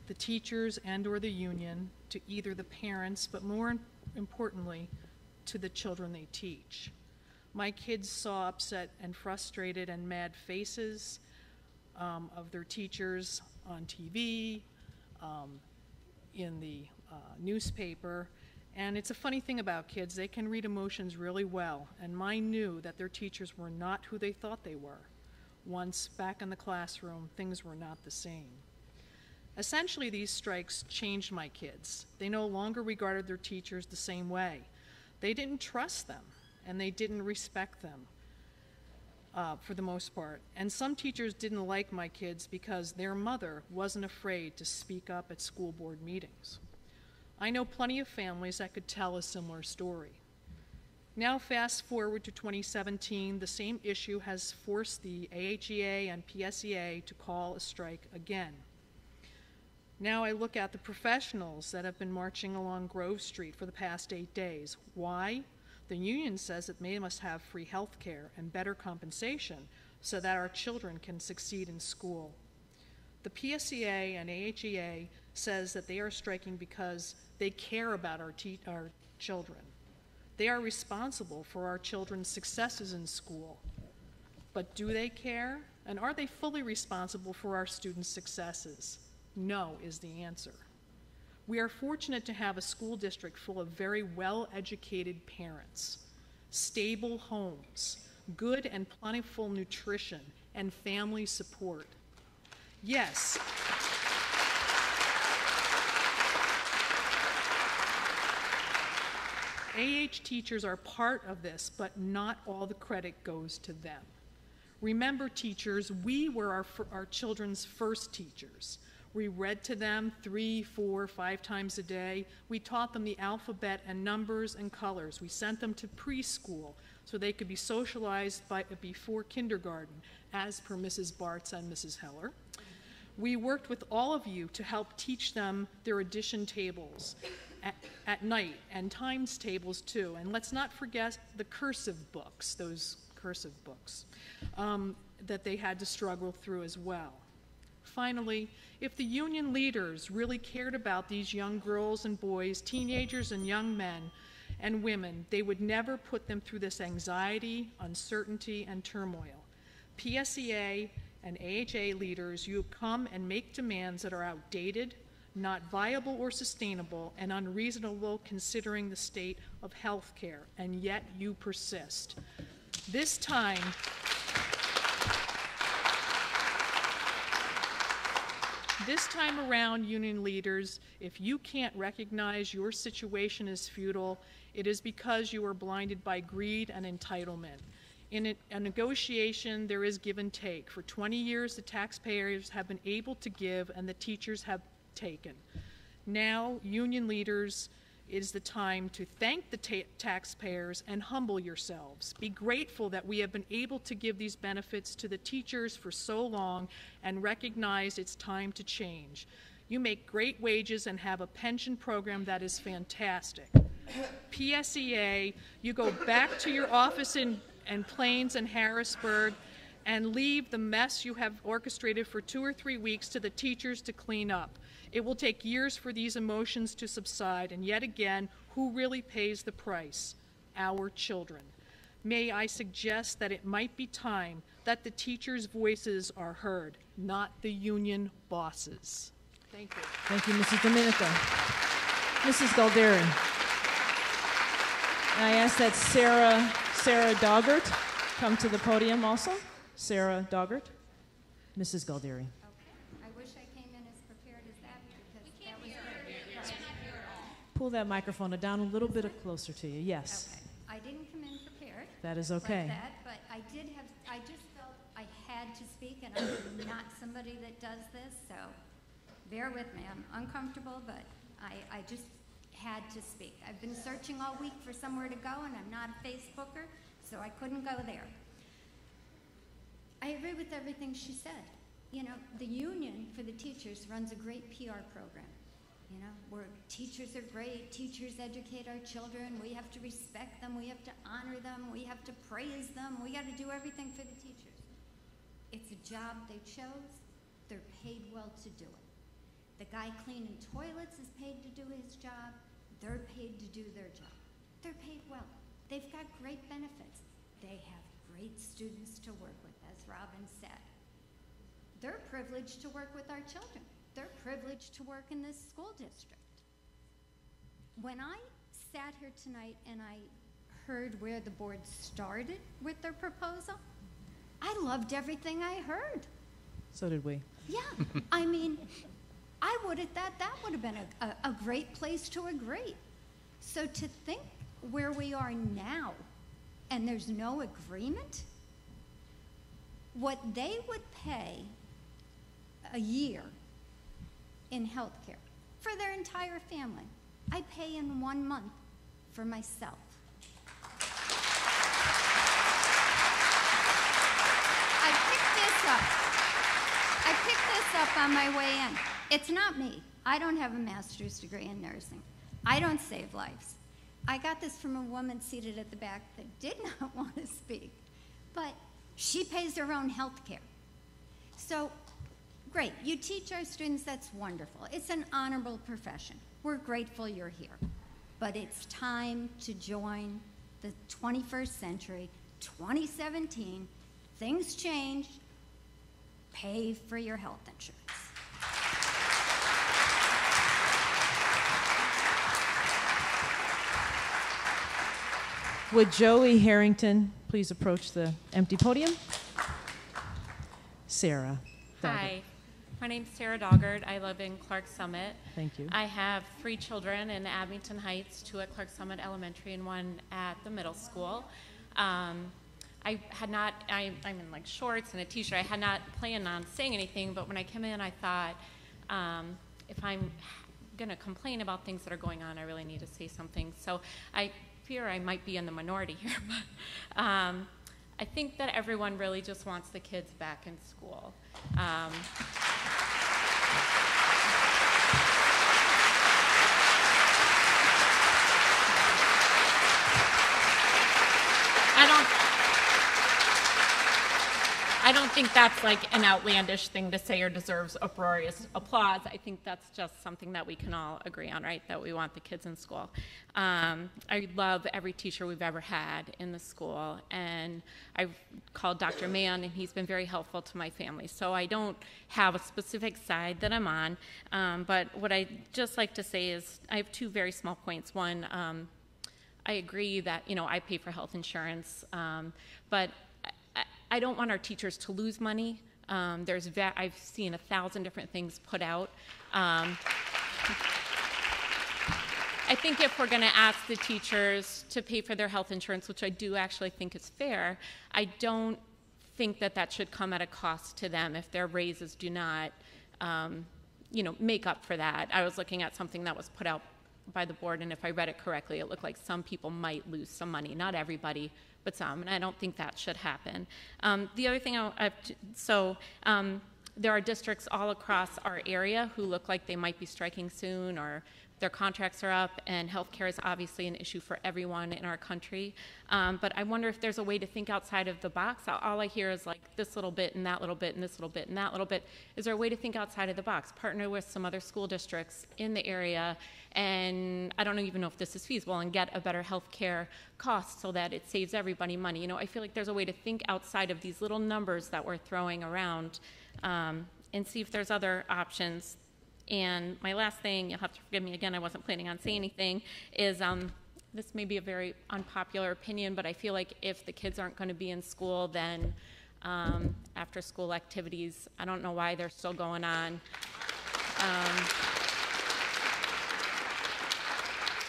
the teachers and/or the union to either the parents, but more importantly, to the children they teach. My kids saw upset and frustrated and mad faces of their teachers on TV, in the newspaper. And it's a funny thing about kids, they can read emotions really well, and mine knew that their teachers were not who they thought they were. Once back in the classroom, things were not the same. Essentially, these strikes changed my kids. They no longer regarded their teachers the same way. They didn't trust them, and they didn't respect them for the most part. And some teachers didn't like my kids because their mother wasn't afraid to speak up at school board meetings. I know plenty of families that could tell a similar story. Now fast forward to 2017, the same issue has forced the AHEA and PSEA to call a strike again. Now I look at the professionals that have been marching along Grove Street for the past 8 days. Why? The union says that they must have free health care and better compensation so that our children can succeed in school. The PSEA and AHEA says that they are striking because they care about our children. They are responsible for our children's successes in school. But do they care? And are they fully responsible for our students' successes? No is the answer. We are fortunate to have a school district full of very well-educated parents, stable homes, good and plentiful nutrition, and family support. Yes. teachers are part of this, but not all the credit goes to them. Remember, teachers, we were our children's first teachers. We read to them 3, 4, 5 times a day. We taught them the alphabet and numbers and colors. We sent them to preschool so they could be socialized before kindergarten, as per Mrs. Bartz and Mrs. Heller. We worked with all of you to help teach them their addition tables at night, and times tables too. And let's not forget the cursive books, those cursive books, that they had to struggle through as well. Finally, if the union leaders really cared about these young girls and boys, teenagers and young men and women, they would never put them through this anxiety, uncertainty, and turmoil. PSEA and AHA leaders, you come and make demands that are outdated, not viable or sustainable, and unreasonable considering the state of health care, and yet you persist. This time around, union leaders, if you can't recognize your situation is futile, it is because you are blinded by greed and entitlement. In a negotiation, there is give and take. For 20 years, the taxpayers have been able to give and the teachers have taken. Now, union leaders, it is the time to thank the taxpayers and humble yourselves. Be grateful that we have been able to give these benefits to the teachers for so long and recognize it's time to change. You make great wages and have a pension program that is fantastic. PSEA, you go back to your office in Plains and Harrisburg and leave the mess you have orchestrated for 2 or 3 weeks to the teachers to clean up. It will take years for these emotions to subside, and yet again, who really pays the price? Our children. May I suggest that it might be time that the teachers' voices are heard, not the union bosses. Thank you. Thank you, Mrs. Domenico. Mrs. Galderi. And I ask that Sarah Doggart come to the podium also. Sarah Doggart. Mrs. Galderi. Okay. I wish I came in as prepared as that because that was good. Pull that microphone down a little bit closer to you. Yes. Okay. I didn't come in prepared. That is okay. Like that, but I just felt I had to speak, and I'm not somebody that does this, so bear with me. I'm uncomfortable, but I just had to speak. I've been searching all week for somewhere to go, and I'm not a Facebooker, so I couldn't go there. I agree with everything she said. You know, the union for the teachers runs a great PR program. You know, where teachers are great, teachers educate our children, we have to respect them, we have to honor them, we have to praise them, we got to do everything for the teachers. It's a job they chose, they're paid well to do it. The guy cleaning toilets is paid to do his job, they're paid to do their job. They're paid well. They've got great benefits. They have great students to work with, as Robin said. They're privileged to work with our children. They're privileged to work in this school district. When I sat here tonight and I heard where the board started with their proposal, I loved everything I heard. So did we. Yeah, I mean, I would have thought that would have been a great place to agree. So to think where we are now and there's no agreement, what they would pay a year in health care for their entire family, I pay in 1 month for myself. I picked this up on my way in. It's not me. I don't have a master's degree in nursing. I don't save lives. I got this from a woman seated at the back that did not want to speak, but she pays her own health care. So, great, you teach our students, that's wonderful. It's an honorable profession. We're grateful you're here. But it's time to join the 21st century, 2017. Things change. Pay for your health insurance. Would Joey Harrington please approach the empty podium? Sarah. Hi, my name's Sarah Doggart. I live in Clark Summit. Thank you. I have 3 children in Abington Heights, 2 at Clark Summit Elementary and 1 at the middle school. I'm in like shorts and a t-shirt. I had not planned on saying anything, but when I came in, I thought, if I'm gonna complain about things that are going on, I really need to say something. So I fear I might be in the minority here, but I think that everyone really just wants the kids back in school. I don't think that's like an outlandish thing to say or deserves uproarious applause. I think that's just something that we can all agree on, right? That we want the kids in school. I love every teacher we've ever had in the school, and I've called Dr. Mann, and he's been very helpful to my family. So I don't have a specific side that I'm on, but what I just like to say is I have 2 very small points. One, I agree that, you know, I pay for health insurance, but I don't want our teachers to lose money. I've seen 1,000 different things put out. I think if we're going to ask the teachers to pay for their health insurance, which I do actually think is fair, I don't think that that should come at a cost to them if their raises do not, make up for that. I was looking at something that was put out by the board, and if I read it correctly, it looked like some people might lose some money. Not everybody, but some, and I don't think that should happen. The other thing, there are districts all across our area who look like they might be striking soon or their contracts are up, and healthcare is obviously an issue for everyone in our country. But I wonder if there's a way to think outside of the box. All I hear is like this little bit and that little bit and this little bit and that little bit. Is there a way to think outside of the box? Partner with some other school districts in the area, and I don't even know if this is feasible, and get a better healthcare cost so that it saves everybody money. You know, I feel like there's a way to think outside of these little numbers that we're throwing around, and see if there's other options. And my last thing, you'll have to forgive me again, I wasn't planning on saying anything, is this may be a very unpopular opinion, but I feel like if the kids aren't going to be in school, then after school activities, I don't know why they're still going on.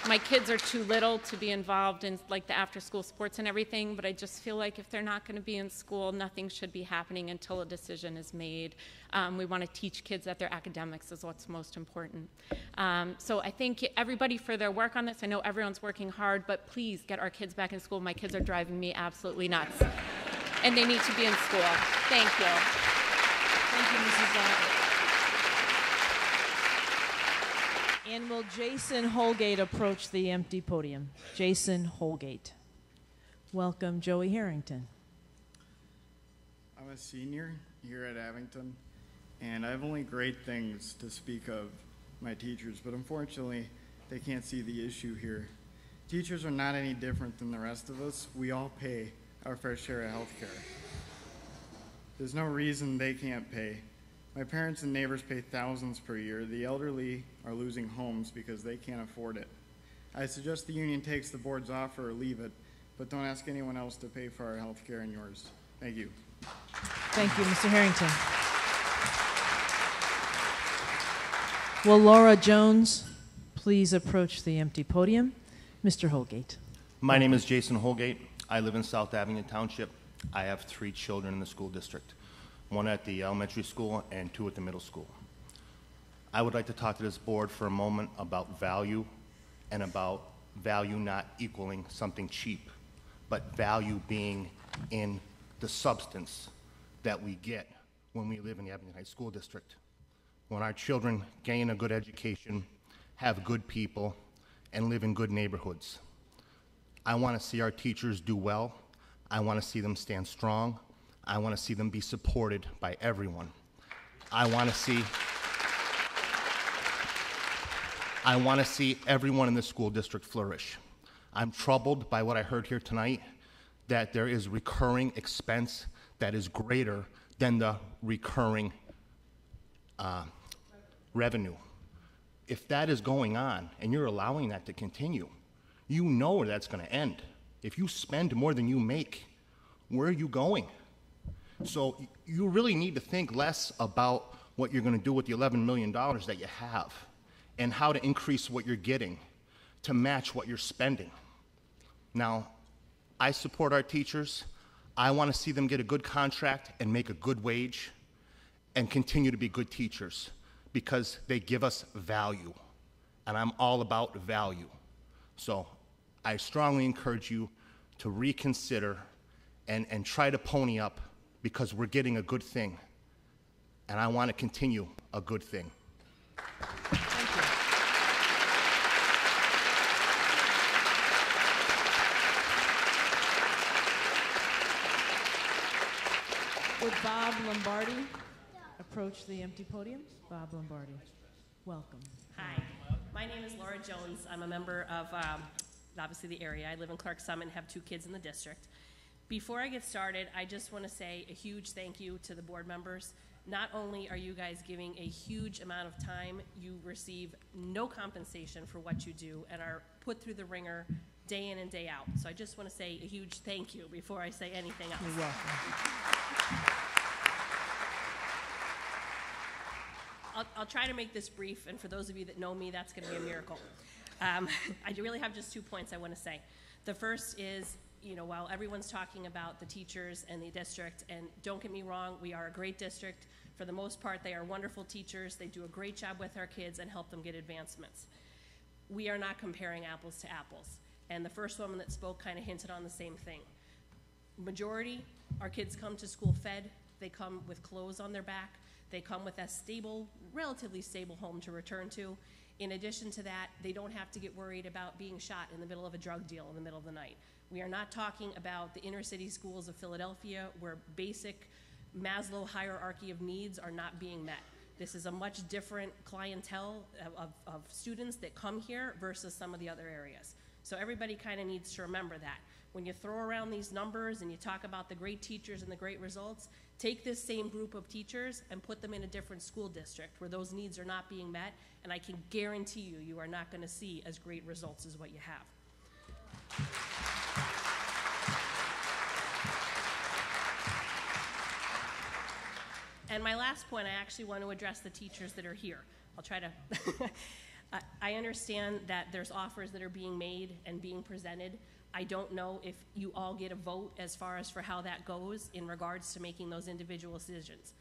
My kids are too little to be involved in like the after school sports and everything, but I just feel like if they're not going to be in school, nothing should be happening until a decision is made. We want to teach kids that their academics is what's most important. So I thank everybody for their work on this. I know everyone's working hard, but please get our kids back in school. My kids are driving me absolutely nuts, and they need to be in school. Thank you. Thank you, Mrs. Zach. And will Jason Holgate approach the empty podium? Jason Holgate. Welcome, Joey Harrington. I'm a senior here at Abington, and I have only great things to speak of my teachers, but unfortunately, they can't see the issue here. Teachers are not any different than the rest of us. We all pay our fair share of health care. There's no reason they can't pay. My parents and neighbors pay thousands per year. The elderly are losing homes because they can't afford it. I suggest the union takes the board's offer or leave it, but don't ask anyone else to pay for our health care and yours. Thank you. Thank you, Mr. Harrington. Will Laura Jones please approach the empty podium? Mr. Holgate. My name is Jason Holgate. I live in South Abington Township. I have 3 children in the school district. 1 at the elementary school and 2 at the middle school. I would like to talk to this board for a moment about value, and about value not equaling something cheap, but value being in the substance that we get when we live in the Abington Heights School District. When our children gain a good education, have good people, and live in good neighborhoods. I want to see our teachers do well. I want to see them stand strong. I want to see them be supported by everyone. I want to see everyone in the school district flourish. I'm troubled by what I heard here tonight, that there is recurring expense that is greater than the recurring revenue. If that is going on and you're allowing that to continue, you know where that's going to end. If you spend more than you make, where are you going? So you really need to think less about what you're going to do with the $11 million that you have and how to increase what you're getting to match what you're spending. Now, I support our teachers. I want to see them get a good contract and make a good wage and continue to be good teachers because they give us value, and I'm all about value. So I strongly encourage you to reconsider and try to pony up, because we're getting a good thing, and I want to continue a good thing. Thank you. Would Bob Lombardi approach the empty podium? Bob Lombardi, welcome. Hi, my name is Laura Jones. I'm a member of, obviously, the area. I live in Clark Summit and have 2 kids in the district. Before I get started, I just want to say a huge thank you to the board members. Not only are you guys giving a huge amount of time, you receive no compensation for what you do and are put through the ringer day in and day out. So I just want to say a huge thank you before I say anything else. You're welcome. I'll try to make this brief, and for those of you that know me, that's going to be a miracle. I really have just 2 points I want to say. The first is, you know, while everyone's talking about the teachers and the district, and don't get me wrong, we are a great district. For the most part, they are wonderful teachers. They do a great job with our kids and help them get advancements. We are not comparing apples to apples. And the first woman that spoke kind of hinted on the same thing. Majority, our kids come to school fed. They come with clothes on their back. They come with a stable, relatively stable home to return to. In addition to that, they don't have to get worried about being shot in the middle of a drug deal in the middle of the night. We are not talking about the inner city schools of Philadelphia where basic Maslow hierarchy of needs are not being met. This is a much different clientele of students that come here versus some of the other areas. So everybody kind of needs to remember that. When you throw around these numbers and you talk about the great teachers and the great results, take this same group of teachers and put them in a different school district where those needs are not being met, and I can guarantee you, you are not going to see as great results as what you have. And my last point, I actually want to address the teachers that are here. I'll try to, I understand that there's offers that are being made and being presented. I don't know if you all get a vote as far as for how that goes in regards to making those individual decisions.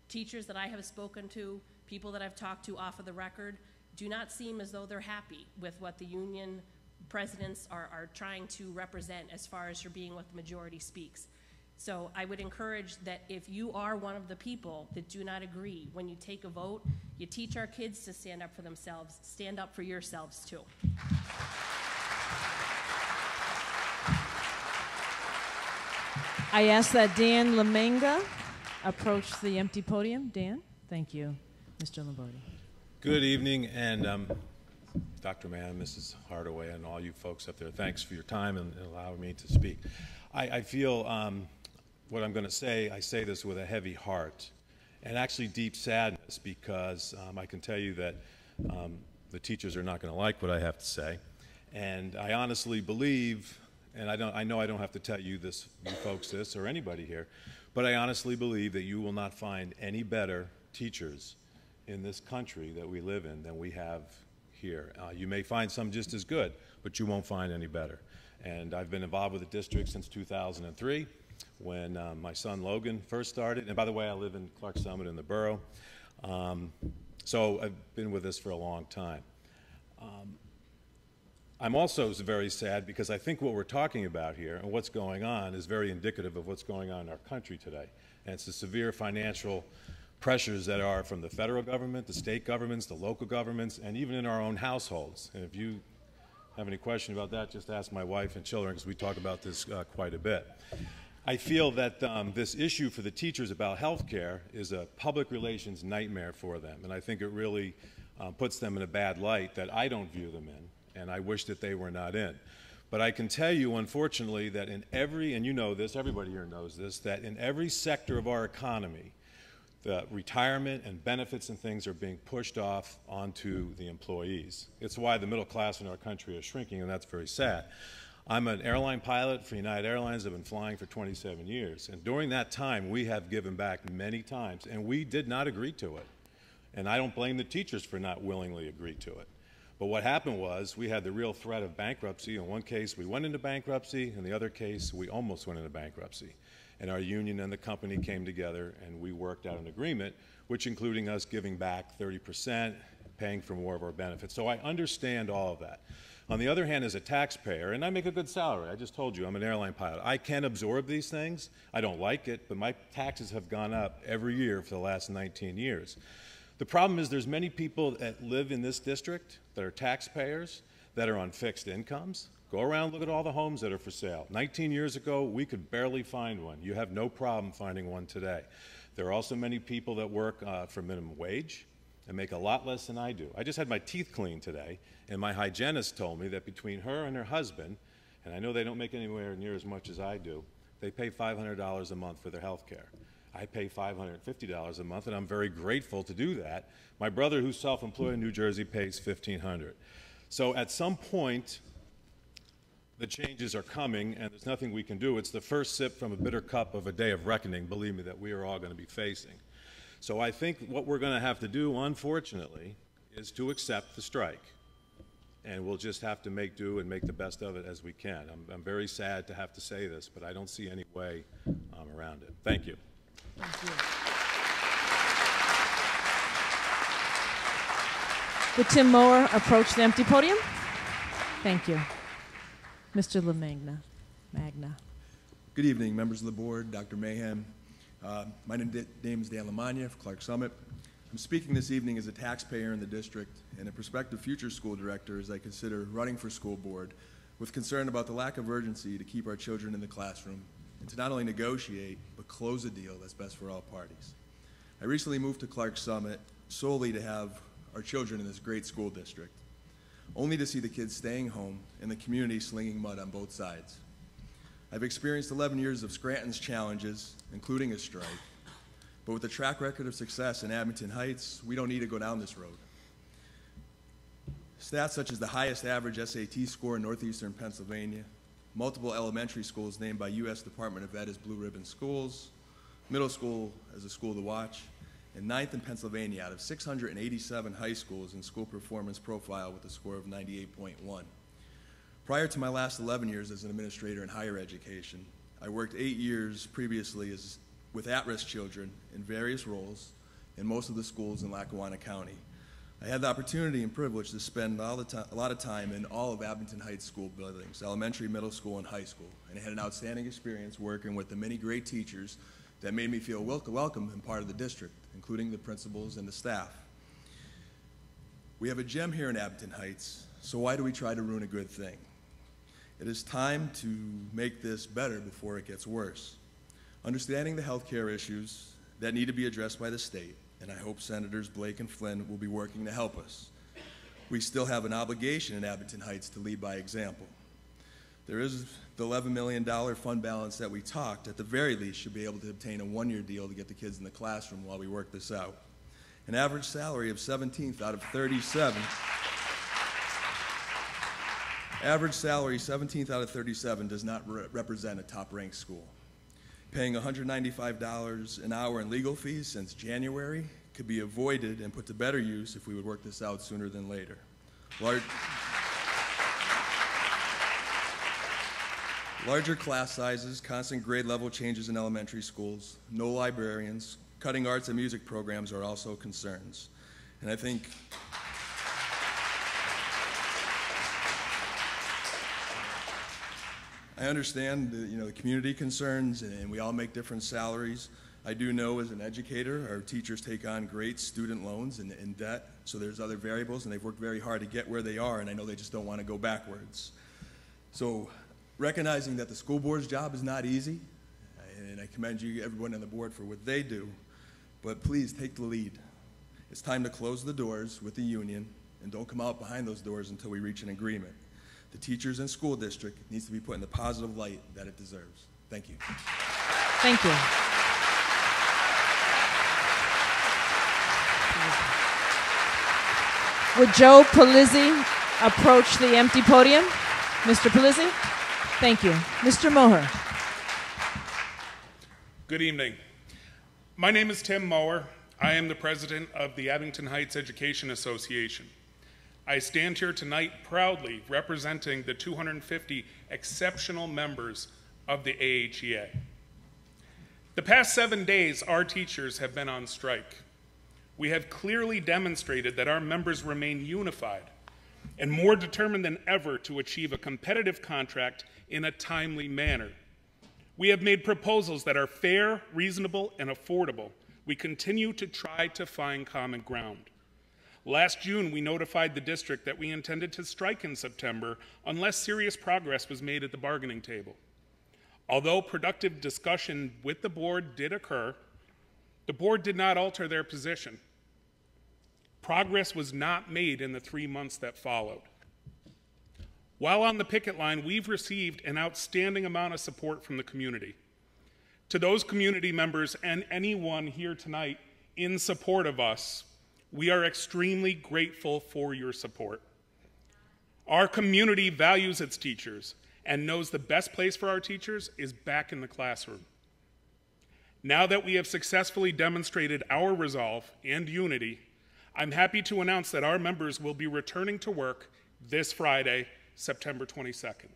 Teachers that I have spoken to, people that I've talked to off of the record, do not seem as though they're happy with what the union presidents are trying to represent as far as for being what the majority speaks. So I would encourage that if you are one of the people that do not agree, when you take a vote, you teach our kids to stand up for themselves. Stand up for yourselves too. I ask that Dan Lemanga approach the empty podium. Dan, thank you. Mr. Lombardi. Good evening, and Dr. Mann, Mrs. Hardaway, and all you folks up there, thanks for your time and allowing me to speak. I feel what I'm going to say, I say this with a heavy heart and actually deep sadness, because I can tell you that the teachers are not going to like what I have to say. And I honestly believe, and I know I don't have to tell you this, you folks this, or anybody here, but I honestly believe that you will not find any better teachers in this country that we live in than we have here. You may find some just as good, but you won't find any better. And I've been involved with the district since 2003 when my son Logan first started. And by the way, I live in Clark Summit in the borough. So I've been with this for a long time. I'm also very sad because I think what we're talking about here and what's going on is very indicative of what's going on in our country today. And it's the severe financial pressures that are from the federal government, the state governments, the local governments, and even in our own households. And if you have any question about that, just ask my wife and children, because we talk about this quite a bit. I feel that this issue for the teachers about health care is a public relations nightmare for them, and I think it really puts them in a bad light that I don't view them in, and I wish that they were not in. But I can tell you, unfortunately, that in every, and you know this, everybody here knows this, that in every sector of our economy, the retirement and benefits and things are being pushed off onto the employees. It's why the middle class in our country is shrinking, and that's very sad. I'm an airline pilot for United Airlines. I've been flying for 27 years. And during that time, we have given back many times, and we did not agree to it. And I don't blame the teachers for not willingly agree to it. But what happened was we had the real threat of bankruptcy. In one case, we went into bankruptcy. In the other case, we almost went into bankruptcy. And our union and the company came together, and we worked out an agreement, which including us giving back 30%, paying for more of our benefits. So I understand all of that. On the other hand, as a taxpayer, and I make a good salary, I just told you I'm an airline pilot, I can absorb these things. I don't like it, but my taxes have gone up every year for the last 19 years. The problem is there's many people that live in this district that are taxpayers that are on fixed incomes. Go around, look at all the homes that are for sale. 19 years ago, we could barely find one. You have no problem finding one today. There are also many people that work for minimum wage and make a lot less than I do. I just had my teeth cleaned today, and my hygienist told me that between her and her husband, and I know they don't make anywhere near as much as I do, they pay $500 a month for their health care. I pay $550 a month, and I'm very grateful to do that. My brother, who's self-employed in New Jersey, pays $1,500. So at some point, the changes are coming, and there's nothing we can do. It's the first sip from a bitter cup of a day of reckoning, believe me, that we are all going to be facing. So I think what we're going to have to do, unfortunately, is to accept the strike. And we'll just have to make do and make the best of it as we can. I'm very sad to have to say this, but I don't see any way around it. Thank you. Thank you. Would Tim Moore approach the empty podium? Thank you. Mr. Magna. Good evening, members of the board, Dr. Mayhem. My name is Dan Lamagna of Clark Summit. I'm speaking this evening as a taxpayer in the district and a prospective future school director as I consider running for school board with concern about the lack of urgency to keep our children in the classroom and to not only negotiate, but close a deal that's best for all parties. I recently moved to Clark Summit solely to have our children in this great school district, only to see the kids staying home and the community slinging mud on both sides. I've experienced 11 years of Scranton's challenges, including a strike, but with a track record of success in Abington Heights, we don't need to go down this road. Stats such as the highest average SAT score in northeastern Pennsylvania, multiple elementary schools named by U.S. Department of Ed as Blue Ribbon schools, middle school as a school to watch, and 9th in Pennsylvania out of 687 high schools in school performance profile with a score of 98.1. Prior to my last 11 years as an administrator in higher education, I worked 8 years previously with at-risk children in various roles in most of the schools in Lackawanna County. I had the opportunity and privilege to spend a lot of time in all of Abington Heights school buildings, elementary, middle school, and high school. And I had an outstanding experience working with the many great teachers that made me feel welcome and part of the district, including the principals and the staff. We have a gem here in Abington Heights, so why do we try to ruin a good thing? It is time to make this better before it gets worse. Understanding the health care issues that need to be addressed by the state, and I hope Senators Blake and Flynn will be working to help us. We still have an obligation in Abington Heights to lead by example. There is the $11 million fund balance that we talked, at the very least, should be able to obtain a one-year deal to get the kids in the classroom while we work this out. An average salary of 17th out of 37. Average salary 17th out of 37 does not represent a top-ranked school. Paying $195 an hour in legal fees since January could be avoided and put to better use if we would work this out sooner than later. Larger class sizes, constant grade level changes in elementary schools, no librarians, cutting arts and music programs are also concerns. And I think I understand the community concerns, and we all make different salaries. I do know as an educator, our teachers take on great student loans and debt, so there's other variables, and they've worked very hard to get where they are, and I know they just don't want to go backwards. So recognizing that the school board's job is not easy, and I commend you, everyone on the board, for what they do, but please take the lead. It's time to close the doors with the union, and don't come out behind those doors until we reach an agreement. The teachers and school district needs to be put in the positive light that it deserves. Thank you. Thank you. Would Joe Palizzi approach the empty podium? Mr. Palizzi? Thank you. Mr. Moher. Good evening. My name is Tim Mower. I am the president of the Abington Heights Education Association. I stand here tonight proudly representing the 250 exceptional members of the AHEA. The past 7 days, our teachers have been on strike. We have clearly demonstrated that our members remain unified and more determined than ever to achieve a competitive contract in a timely manner. We have made proposals that are fair, reasonable, and affordable. We continue to try to find common ground. Last June, we notified the district that we intended to strike in September unless serious progress was made at the bargaining table. Although productive discussion with the board did occur, the board did not alter their position. Progress was not made in the 3 months that followed. While on the picket line, we've received an outstanding amount of support from the community. To those community members and anyone here tonight in support of us, we are extremely grateful for your support. Our community values its teachers and knows the best place for our teachers is back in the classroom. Now that we have successfully demonstrated our resolve and unity, I'm happy to announce that our members will be returning to work this Friday, September 22nd.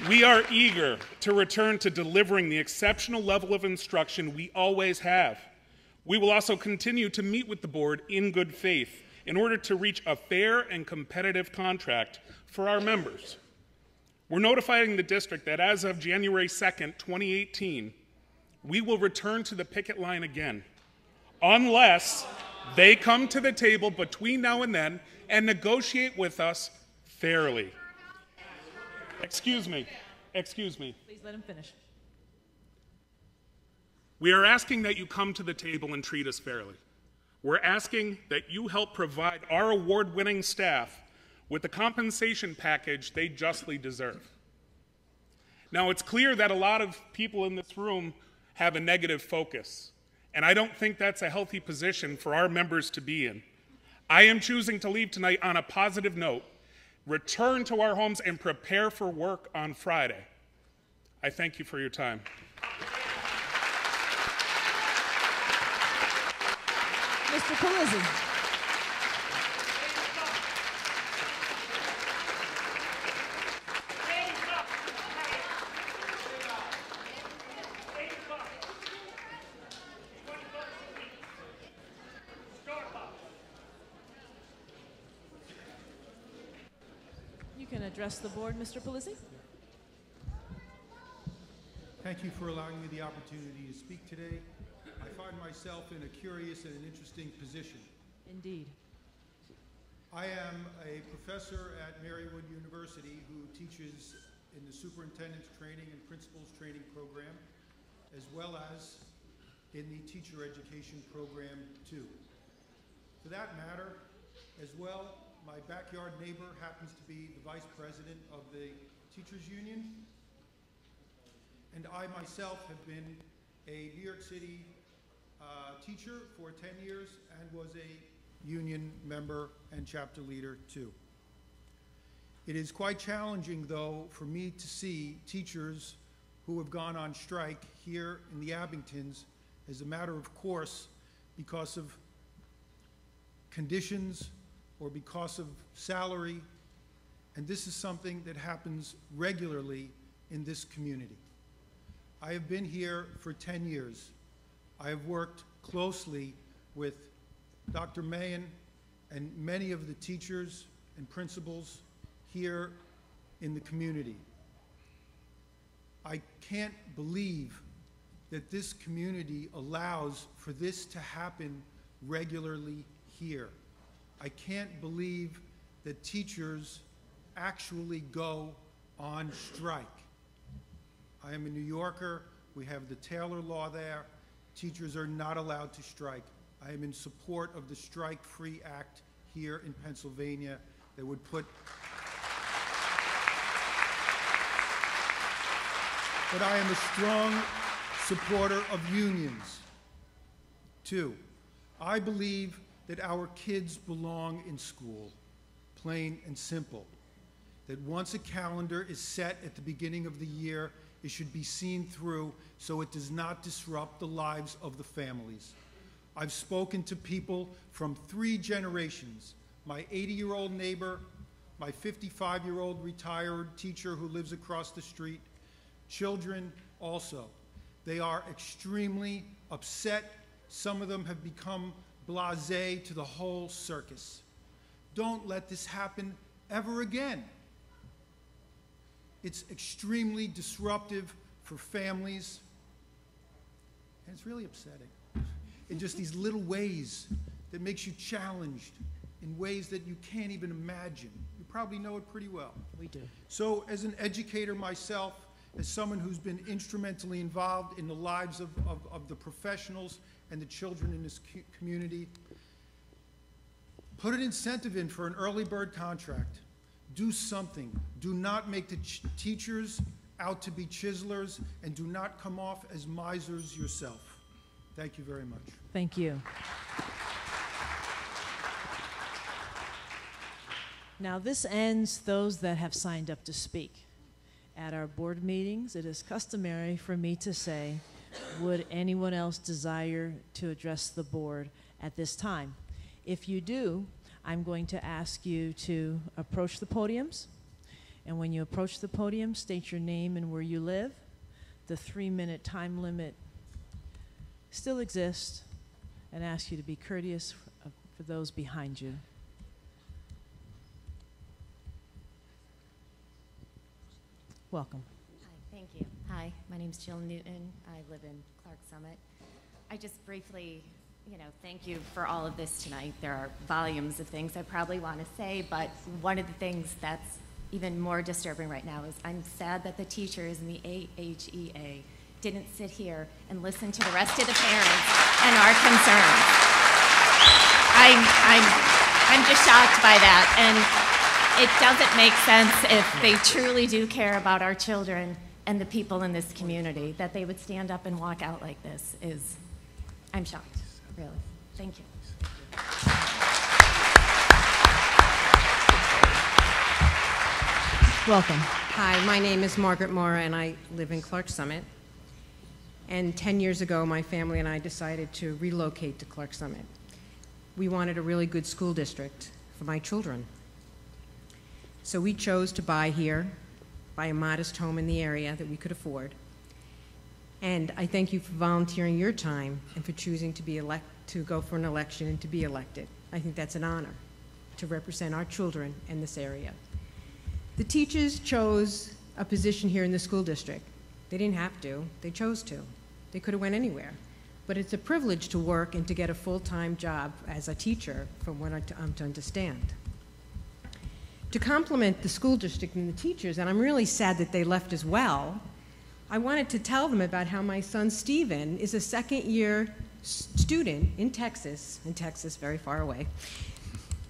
We are eager to return to delivering the exceptional level of instruction we always have. We will also continue to meet with the board in good faith in order to reach a fair and competitive contract for our members. We're notifying the district that as of January 2nd, 2018, we will return to the picket line again, unless they come to the table between now and then and negotiate with us fairly. Excuse me. Please let him finish. We are asking that you come to the table and treat us fairly. We're asking that you help provide our award-winning staff with the compensation package they justly deserve. Now, it's clear that a lot of people in this room have a negative focus, and I don't think that's a healthy position for our members to be in. I am choosing to leave tonight on a positive note, return to our homes, and prepare for work on Friday. I thank you for your time. Mr. Palizzi. You can address the board, Mr. Palizzi. Thank you for allowing me the opportunity to speak today. I find myself in a curious and an interesting position. Indeed. I am a professor at Marywood University who teaches in the Superintendent's Training and Principals Training Program, as well as in the Teacher Education Program too. For that matter, as well, my backyard neighbor happens to be the Vice President of the Teachers Union, and I myself have been a New York City teacher for 10 years and was a union member and chapter leader too. It is quite challenging, though, for me to see teachers who have gone on strike here in the Abingtons as a matter of course because of conditions or because of salary, and this is something that happens regularly in this community. I have been here for 10 years. I have worked closely with Dr. Mahan and many of the teachers and principals here in the community. I can't believe that this community allows for this to happen regularly here. I can't believe that teachers actually go on strike. I am a New Yorker. We have the Taylor Law there. Teachers are not allowed to strike. I am in support of the Strike-Free Act here in Pennsylvania that would put... But I am a strong supporter of unions, too. I believe that our kids belong in school, plain and simple. That once a calendar is set at the beginning of the year, it should be seen through so it does not disrupt the lives of the families. I've spoken to people from 3 generations, my 80-year-old neighbor, my 55-year-old retired teacher who lives across the street, children also. They are extremely upset. Some of them have become blasé to the whole circus. Don't let this happen ever again. It's extremely disruptive for families, and it's really upsetting. In just these little ways that makes you challenged in ways that you can't even imagine. You probably know it pretty well. We do. So as an educator myself, as someone who's been instrumentally involved in the lives of the professionals and the children in this community, put an incentive in for an early bird contract. Do something. Do not make the teachers out to be chiselers, and do not come off as misers yourself. Thank you very much. Thank you. Now this ends those that have signed up to speak. At our board meetings, it is customary for me to say, would anyone else desire to address the board at this time? If you do, I'm going to ask you to approach the podiums. And when you approach the podium, state your name and where you live. The 3-minute time limit still exists, and ask you to be courteous for those behind you. Welcome. Hi, thank you. Hi, my name's Jill Newton. I live in Clark Summit. I just briefly, thank you for all of this tonight. There are volumes of things I probably want to say, but one of the things that's even more disturbing right now is I'm sad that the teachers in the AHEA didn't sit here and listen to the rest of the parents and our concerns. I'm just shocked by that, and it doesn't make sense if they truly do care about our children and the people in this community that they would stand up and walk out like this. I'm shocked, really. Thank you. Welcome. Hi, my name is Margaret Mora, and I live in Clark Summit. And 10 years ago, my family and I decided to relocate to Clark Summit. We wanted a really good school district for my children. So we chose to buy here, buy a modest home in the area that we could afford. And I thank you for volunteering your time and for choosing to go for an election and to be elected. I think that's an honor to represent our children in this area. The teachers chose a position here in the school district. They didn't have to, they chose to. They could have went anywhere. But it's a privilege to work and to get a full-time job as a teacher, from what I'm to understand. To compliment the school district and the teachers, and I'm really sad that they left as well, I wanted to tell them about how my son Stephen is a second-year student in Texas, very far away.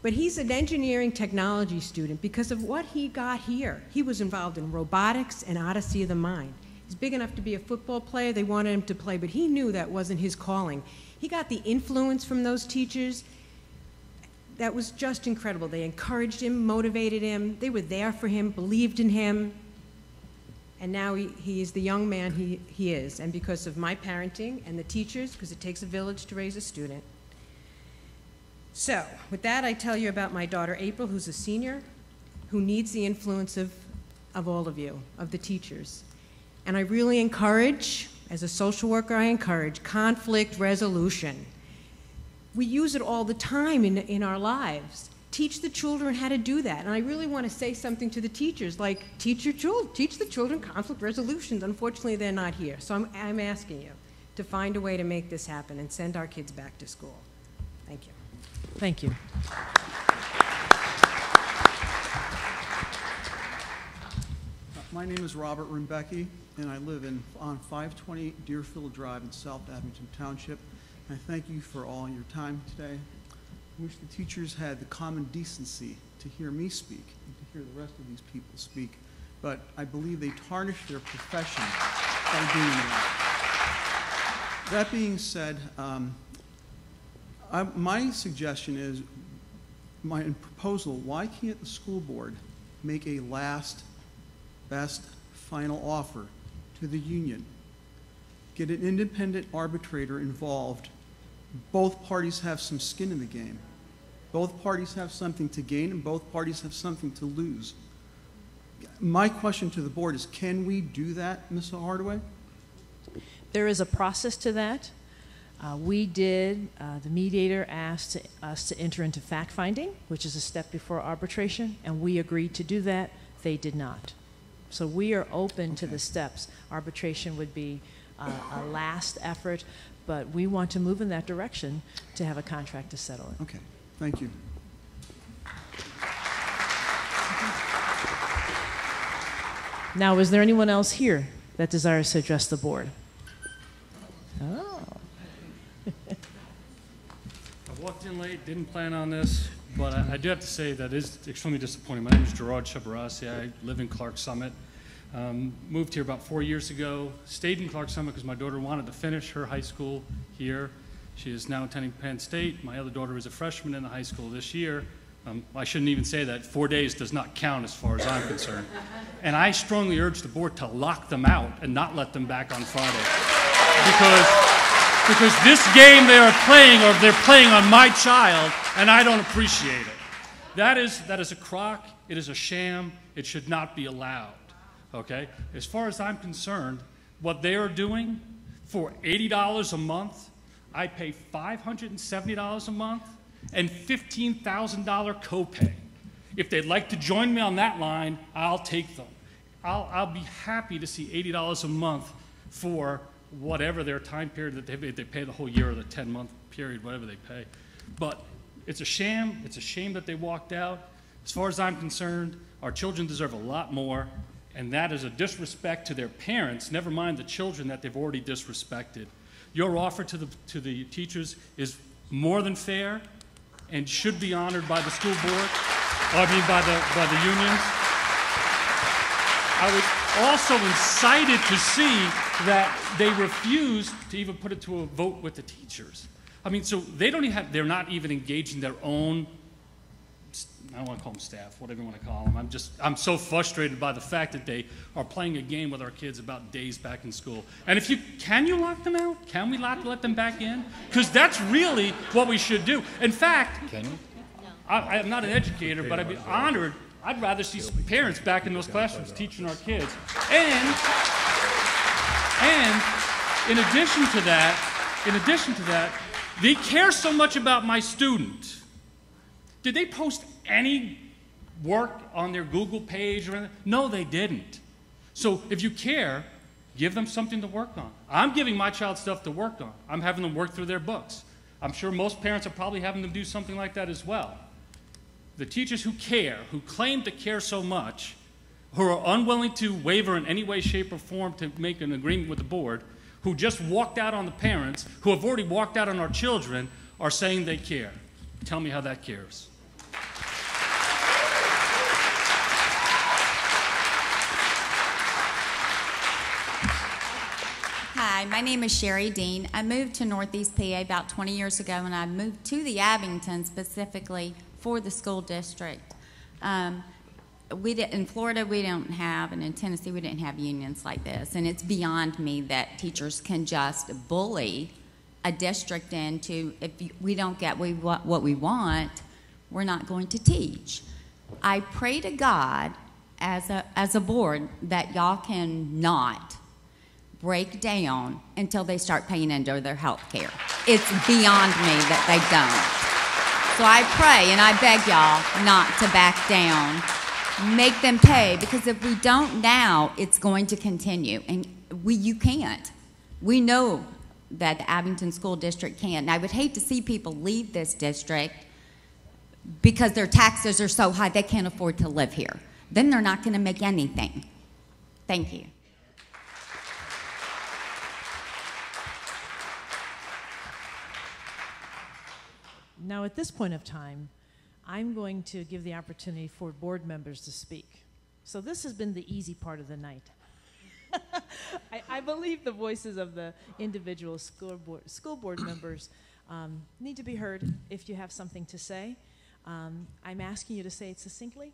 But he's an engineering technology student because of what he got here. He was involved in robotics and Odyssey of the Mind. He's big enough to be a football player. They wanted him to play, but he knew that wasn't his calling. He got the influence from those teachers. That was just incredible. They encouraged him, motivated him. They were there for him, believed in him. And now he is the young man he is. And because of my parenting and the teachers, because it takes a village to raise a student. So, with that, I tell you about my daughter April, who's a senior, who needs the influence of all of you, of the teachers. And I really encourage, as a social worker, I encourage conflict resolution. We use it all the time in our lives. Teach the children how to do that. And I really want to say something to the teachers, like teach the children conflict resolutions. Unfortunately, they're not here. So I'm asking you to find a way to make this happen and send our kids back to school. Thank you. Thank you. My name is Robert Rimbecki, and I live on 520 Deerfield Drive in South Abington Township. I thank you for all your time today. I wish the teachers had the common decency to hear me speak and to hear the rest of these people speak, but I believe they tarnish their profession by doing that. That being said, my suggestion is, my proposal, why can't the school board make a last, best, final offer to the union? Get an independent arbitrator involved. Both parties have some skin in the game. Both parties have something to gain and both parties have something to lose. My question to the board is, can we do that, Ms. Hardaway? There is a process to that. The mediator asked us to enter into fact-finding, which is a step before arbitration, and we agreed to do that. They did not. So we are open to the steps. Arbitration would be a last effort, but we want to move in that direction to have a contract to settle it. Okay, thank you. Now, is there anyone else here that desires to address the board? Oh. I walked in late, didn't plan on this, but I do have to say that is extremely disappointing. My name is Gerard Chabarassi. I live in Clark Summit. Moved here about 4 years ago. Stayed in Clark Summit because my daughter wanted to finish her high school here. She is now attending Penn State. My other daughter is a freshman in the high school this year. I shouldn't even say that. 4 days does not count as far as I'm concerned. And I strongly urge the board to lock them out and not let them back on Friday. Because this game they are playing, or they're playing on my child, and I don't appreciate it. That is a crock. It is a sham. It should not be allowed. Okay? As far as I'm concerned, what they are doing for $80 a month, I pay $570 a month and $15,000 copay. If they'd like to join me on that line, I'll take them. I'll be happy to see $80 a month for whatever their time period that they pay the whole year or the 10-month period, whatever they pay. But it's a sham. It's a shame that they walked out. As far as I'm concerned, our children deserve a lot more, and that is a disrespect to their parents, never mind the children that they've already disrespected. Your offer to the teachers is more than fair and should be honored by the school board, by the unions. I was also incited to see that they refused to even put it to a vote with the teachers. I mean, so they don't even they're not even engaging their own, I don't want to call them staff, whatever you want to call them. I'm so frustrated by the fact that they are playing a game with our kids about days back in school. And can you lock them out? Can we let them back in? Because that's really what we should do. In fact, Can you? I'm not an educator, but I'd be honored. I'd rather see parents back in those classrooms teaching our kids. And in addition to that, they care so much about my student. Did they post any work on their Google page or anything? No, they didn't. So if you care, give them something to work on. I'm giving my child stuff to work on. I'm having them work through their books. I'm sure most parents are probably having them do something like that as well. The teachers who care, who claim to care so much, who are unwilling to waver in any way, shape, or form to make an agreement with the board, who just walked out on the parents, who have already walked out on our children, are saying they care. Tell me how that cares. Hi, my name is Sherry Dean. I moved to Northeast PA about 20 years ago, and I moved to the Abington specifically for the school district. In Florida, we don't have, and in Tennessee, we didn't have unions like this. And it's beyond me that teachers can just bully a district into, if we don't get what we want, we're not going to teach. I pray to God as a board that y'all cannot break down until they start paying into their health care. It's beyond me that they don't. So I pray and I beg y'all not to back down. Make them pay, because if we don't now, it's going to continue. And you can't. We know that the Abington School District can't. And I would hate to see people leave this district because their taxes are so high they can't afford to live here. Then they're not going to make anything. Thank you. Now, at this point of time, I'm going to give the opportunity for board members to speak. So this has been the easy part of the night. I believe the voices of the individual school board members need to be heard if you have something to say. I'm asking you to say it succinctly.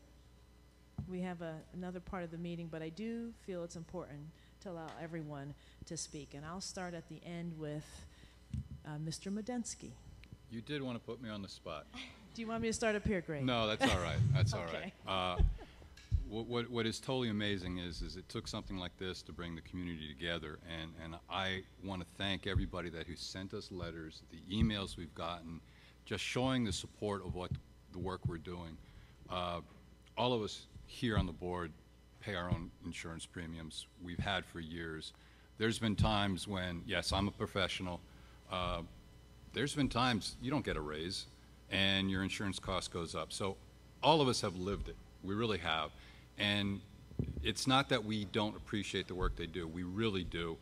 We have another part of the meeting, but I do feel it's important to allow everyone to speak. And I'll start at the end with Mr. Medensky. You did want to put me on the spot. Do you want me to start up here, Greg? No, that's all right. That's Okay. all right. What is totally amazing is it took something like this to bring the community together, and I want to thank everybody who sent us letters, the emails we've gotten, just showing the support of what the work we're doing. All of us here on the board pay our own insurance premiums. We've had for years. There's been times when, yes, I'm a professional. There's been times you don't get a raise and your insurance cost goes up. So all of us have lived it. We really have. And it's not that we don't appreciate the work they do. We really do.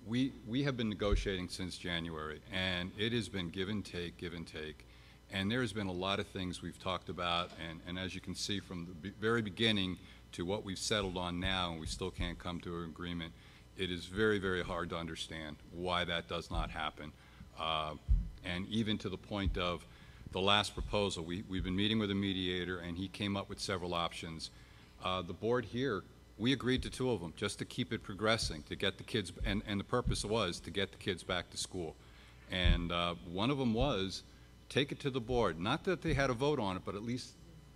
We have been negotiating since January, and it has been give and take, give and take. And there's been a lot of things we've talked about, and as you can see from the very beginning to what we've settled on now, and we still can't come to an agreement, it is very, very hard to understand why that does not happen. And even to the point of the last proposal, we've been meeting with a mediator, and he came up with several options. The board here, we agreed to 2 of them just to keep it progressing, to get the kids, and the purpose was to get the kids back to school. And one of them was take it to the board. Not that they had a vote on it, but at least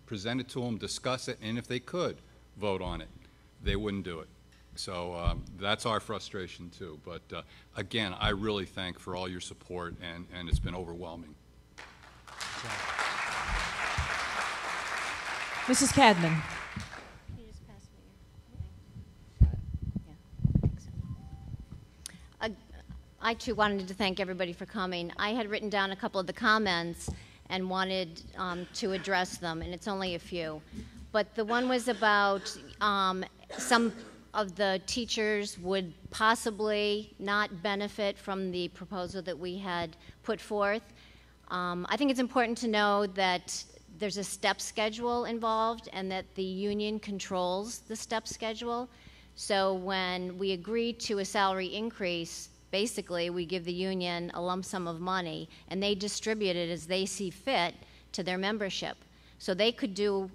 present it to them, discuss it, and if they could vote on it, they wouldn't do it. So that's our frustration too. But again, I really thank for all your support, and it's been overwhelming. Mrs. Cadman. I too wanted to thank everybody for coming. I had written down a couple of the comments and wanted to address them, and it's only a few. But the one was about some of the teachers would possibly not benefit from the proposal that we had put forth. I think it's important to know that there's a step schedule involved and that the union controls the step schedule. So when we agree to a salary increase, basically we give the union a lump sum of money and they distribute it as they see fit to their membership. So they could do,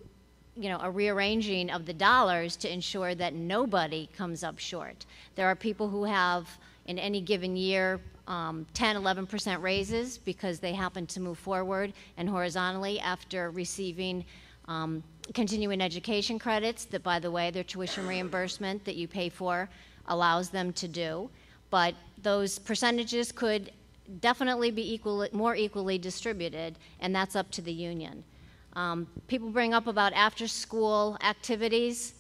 you know, a rearranging of the dollars to ensure that nobody comes up short. There are people who have in any given year 10-11% raises because they happen to move forward and horizontally after receiving continuing education credits that, by the way, their tuition reimbursement that you pay for allows them to do. But those percentages could definitely be more equally distributed, and that's up to the union. People bring up about after-school activities.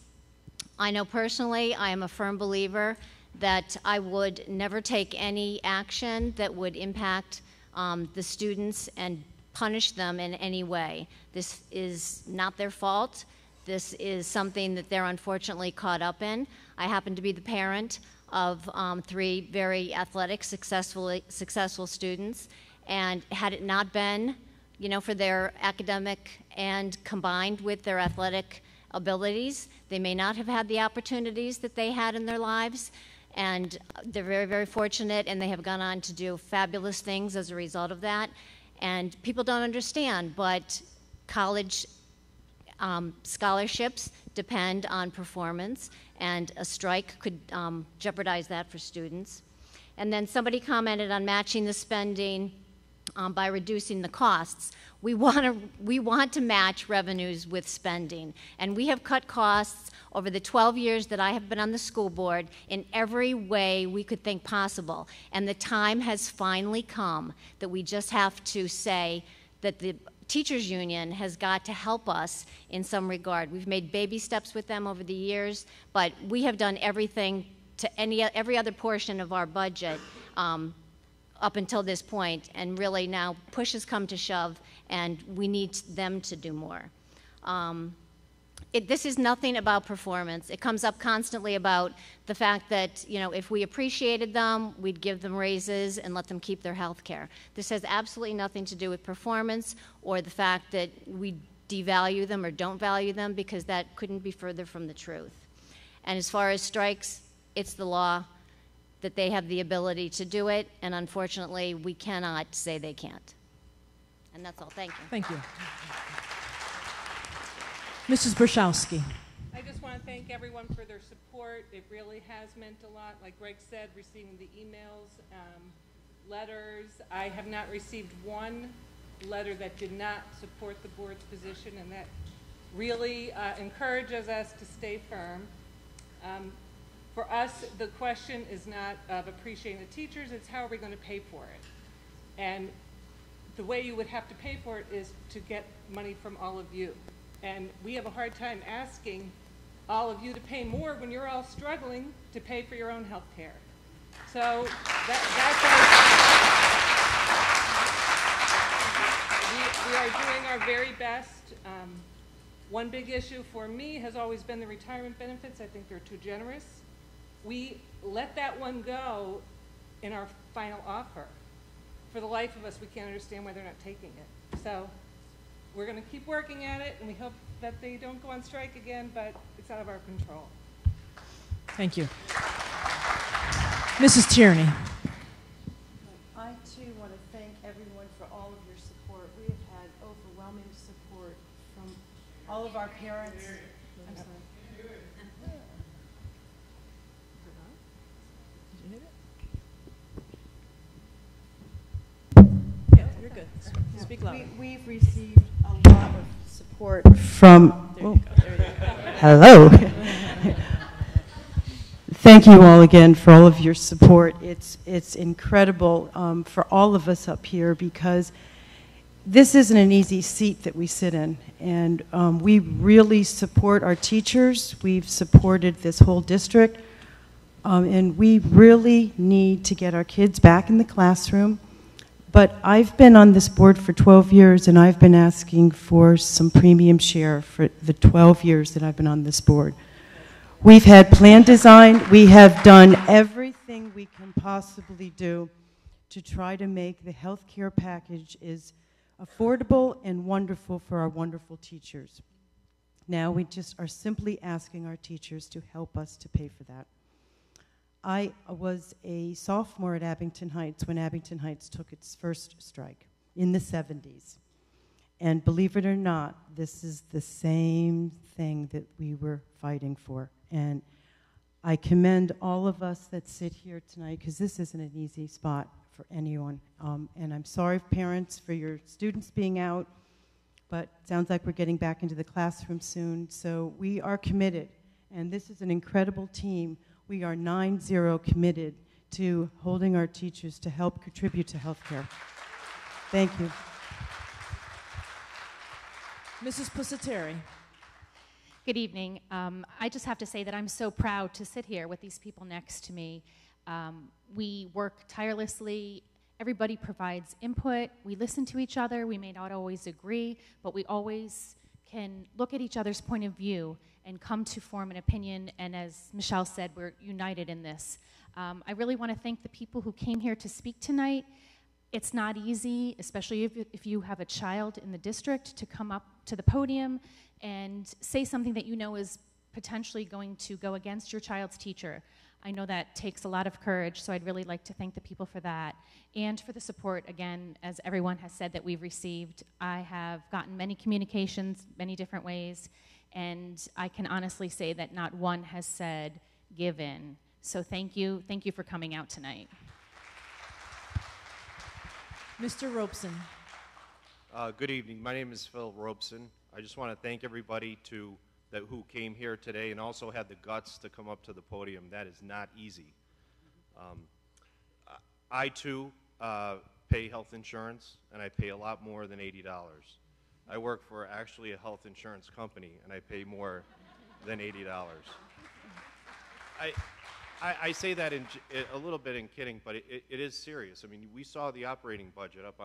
I know personally I am a firm believer that I would never take any action that would impact the students and punish them in any way. This is not their fault. This is something that they're unfortunately caught up in. I happen to be the parent of 3 very athletic, successful students, and had it not been, you know, for their academic and combined with their athletic abilities, they may not have had the opportunities that they had in their lives. And they're very, very fortunate, and they have gone on to do fabulous things as a result of that. And people don't understand, but college scholarships depend on performance, and a strike could jeopardize that for students. And then somebody commented on matching the spending by reducing the costs. We want to match revenues with spending, and we have cut costs over the 12 years that I have been on the school board in every way we could think possible. And the time has finally come that we just have to say that the teachers union has got to help us in some regard. We've made baby steps with them over the years, but we have done everything to every other portion of our budget up until this point, and really now push has come to shove, and we need them to do more. This is nothing about performance. It comes up constantly about the fact that, you know, if we appreciated them, we'd give them raises and let them keep their health care. This has absolutely nothing to do with performance or the fact that we devalue them or don't value them, because that couldn't be further from the truth. And as far as strikes, it's the law that they have the ability to do it, and unfortunately, we cannot say they can't. And that's all. Thank you. Thank you. Mrs. Brashowski. I just want to thank everyone for their support. It really has meant a lot. Like Greg said, receiving the emails, letters. I have not received one letter that did not support the board's position, and that really encourages us to stay firm. For us, the question is not of appreciating the teachers, it's how are we going to pay for it. And the way you would have to pay for it is to get money from all of you. And we have a hard time asking all of you to pay more when you're all struggling to pay for your own health care. So we are doing our very best. One big issue for me has always been the retirement benefits. I think they're too generous. We let that one go in our final offer. For the life of us, we can't understand why they're not taking it. So we're going to keep working at it, and we hope that they don't go on strike again, but it's out of our control. Thank you. Mrs. Tierney. I, too, want to thank everyone for all of your support. We have had overwhelming support from all of our parents. I'm sorry. Yeah, you're good. Speak louder. We've received a lot of support from. Hello. Thank you all again for all of your support. It's incredible for all of us up here, because this isn't an easy seat that we sit in, and we really support our teachers. We've supported this whole district. And we really need to get our kids back in the classroom. But I've been on this board for 12 years, and I've been asking for some premium share for the 12 years that I've been on this board. We've had plan design. We have done everything we can possibly do to try to make the health care package as affordable and wonderful for our wonderful teachers. Now we just are simply asking our teachers to help us to pay for that. I was a sophomore at Abington Heights when Abington Heights took its first strike in the 70s. And believe it or not, this is the same thing that we were fighting for. And I commend all of us that sit here tonight, because this isn't an easy spot for anyone. And I'm sorry, parents, for your students being out, but it sounds like we're getting back into the classroom soon. So we are committed, and this is an incredible team. We are 9-0 committed to holding our teachers to help contribute to healthcare. Thank you. Mrs. Pusateri. Good evening. I just have to say that I'm so proud to sit here with these people next to me. We work tirelessly. Everybody provides input. We listen to each other. We may not always agree, but we always can look at each other's point of view and come to form an opinion. And as Michelle said, we're united in this. I really want to thank the people who came here to speak tonight. It's not easy, especially if you have a child in the district, to come up to the podium and say something that you know is potentially going to go against your child's teacher. I know that takes a lot of courage, so I'd really like to thank the people for that and for the support, again, as everyone has said, that we've received. I have gotten many communications, many different ways, and I can honestly say that not one has said, give in. So thank you for coming out tonight. Mr. Robeson. Good evening. My name is Phil Robeson. I just want to thank everybody who came here today and also had the guts to come up to the podium. That is not easy. I too pay health insurance, and I pay a lot more than $80. I work for actually a health insurance company, and I pay more than $80. I say that a little bit in kidding, but it is serious. I mean, we saw the operating budget up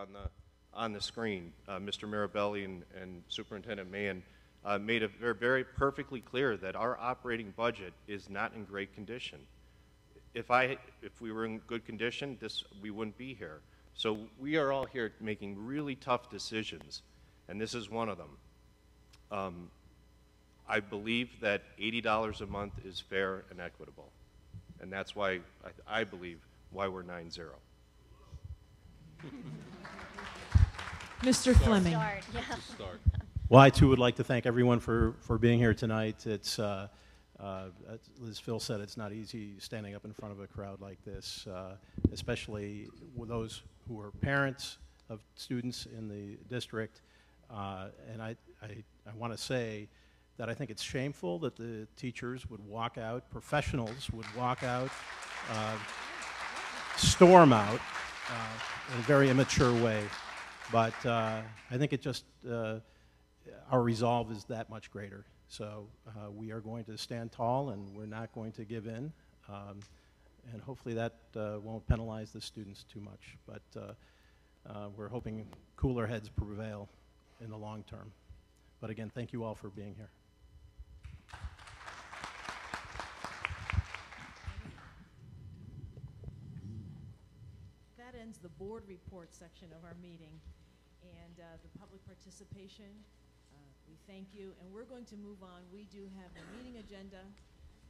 on the screen. Mr. Mirabelli and Superintendent Mahan made it very perfectly clear that our operating budget is not in great condition. If we were in good condition, we wouldn't be here. So we are all here making really tough decisions, and this is one of them. I believe that $80 a month is fair and equitable, and that's why I believe why we're 9-0. Mr. Fleming. Start, yeah. Start. Well, I too would like to thank everyone for being here tonight. It's, as Phil said, it's not easy standing up in front of a crowd like this, especially with those who are parents of students in the district. And I want to say that I think it's shameful that the teachers would walk out, professionals would walk out, storm out in a very immature way. But I think it just, our resolve is that much greater. So we are going to stand tall, and we're not going to give in. And hopefully that won't penalize the students too much. But we're hoping cooler heads prevail in the long term. But again, thank you all for being here. That ends the board report section of our meeting. And the public participation, we thank you. And we're going to move on. We do have a meeting agenda.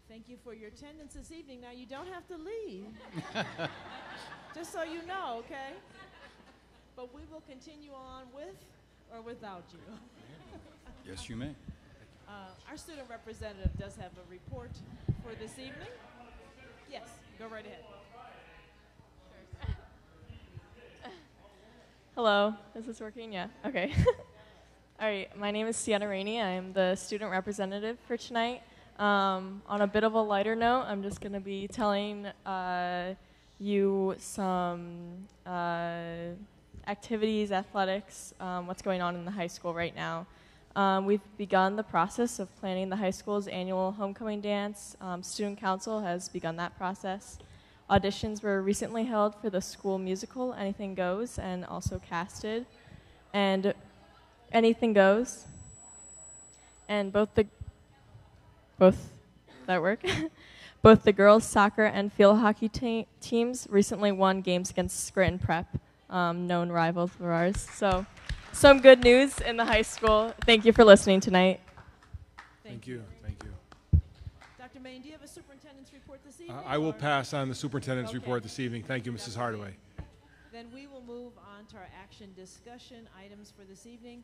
Thank you for your attendance this evening. Now, you don't have to leave, just so you know, okay? But we will continue on with or without you. Yes, you may. Our student representative does have a report for this evening. Yes, go right ahead. Hello, is this working? Yeah, okay. All right, my name is Sienna Rainey. I'm the student representative for tonight. On a bit of a lighter note, I'm just going to be telling you some activities, athletics, what's going on in the high school right now. We've begun the process of planning the high school's annual homecoming dance. Student council has begun that process. Auditions were recently held for the school musical, Anything Goes, and also casted. And Anything Goes. And both that work? Both the girls' soccer and field hockey teams recently won games against Scranton Prep, known rivals of ours. So, some good news in the high school. Thank you for listening tonight. Thank you. Thank you. Dr. Main, do you have a superintendent's report this evening? I will pass on the superintendent's report this evening. Thank you, Mrs. Hardaway. Then we will move on to our action discussion items for this evening.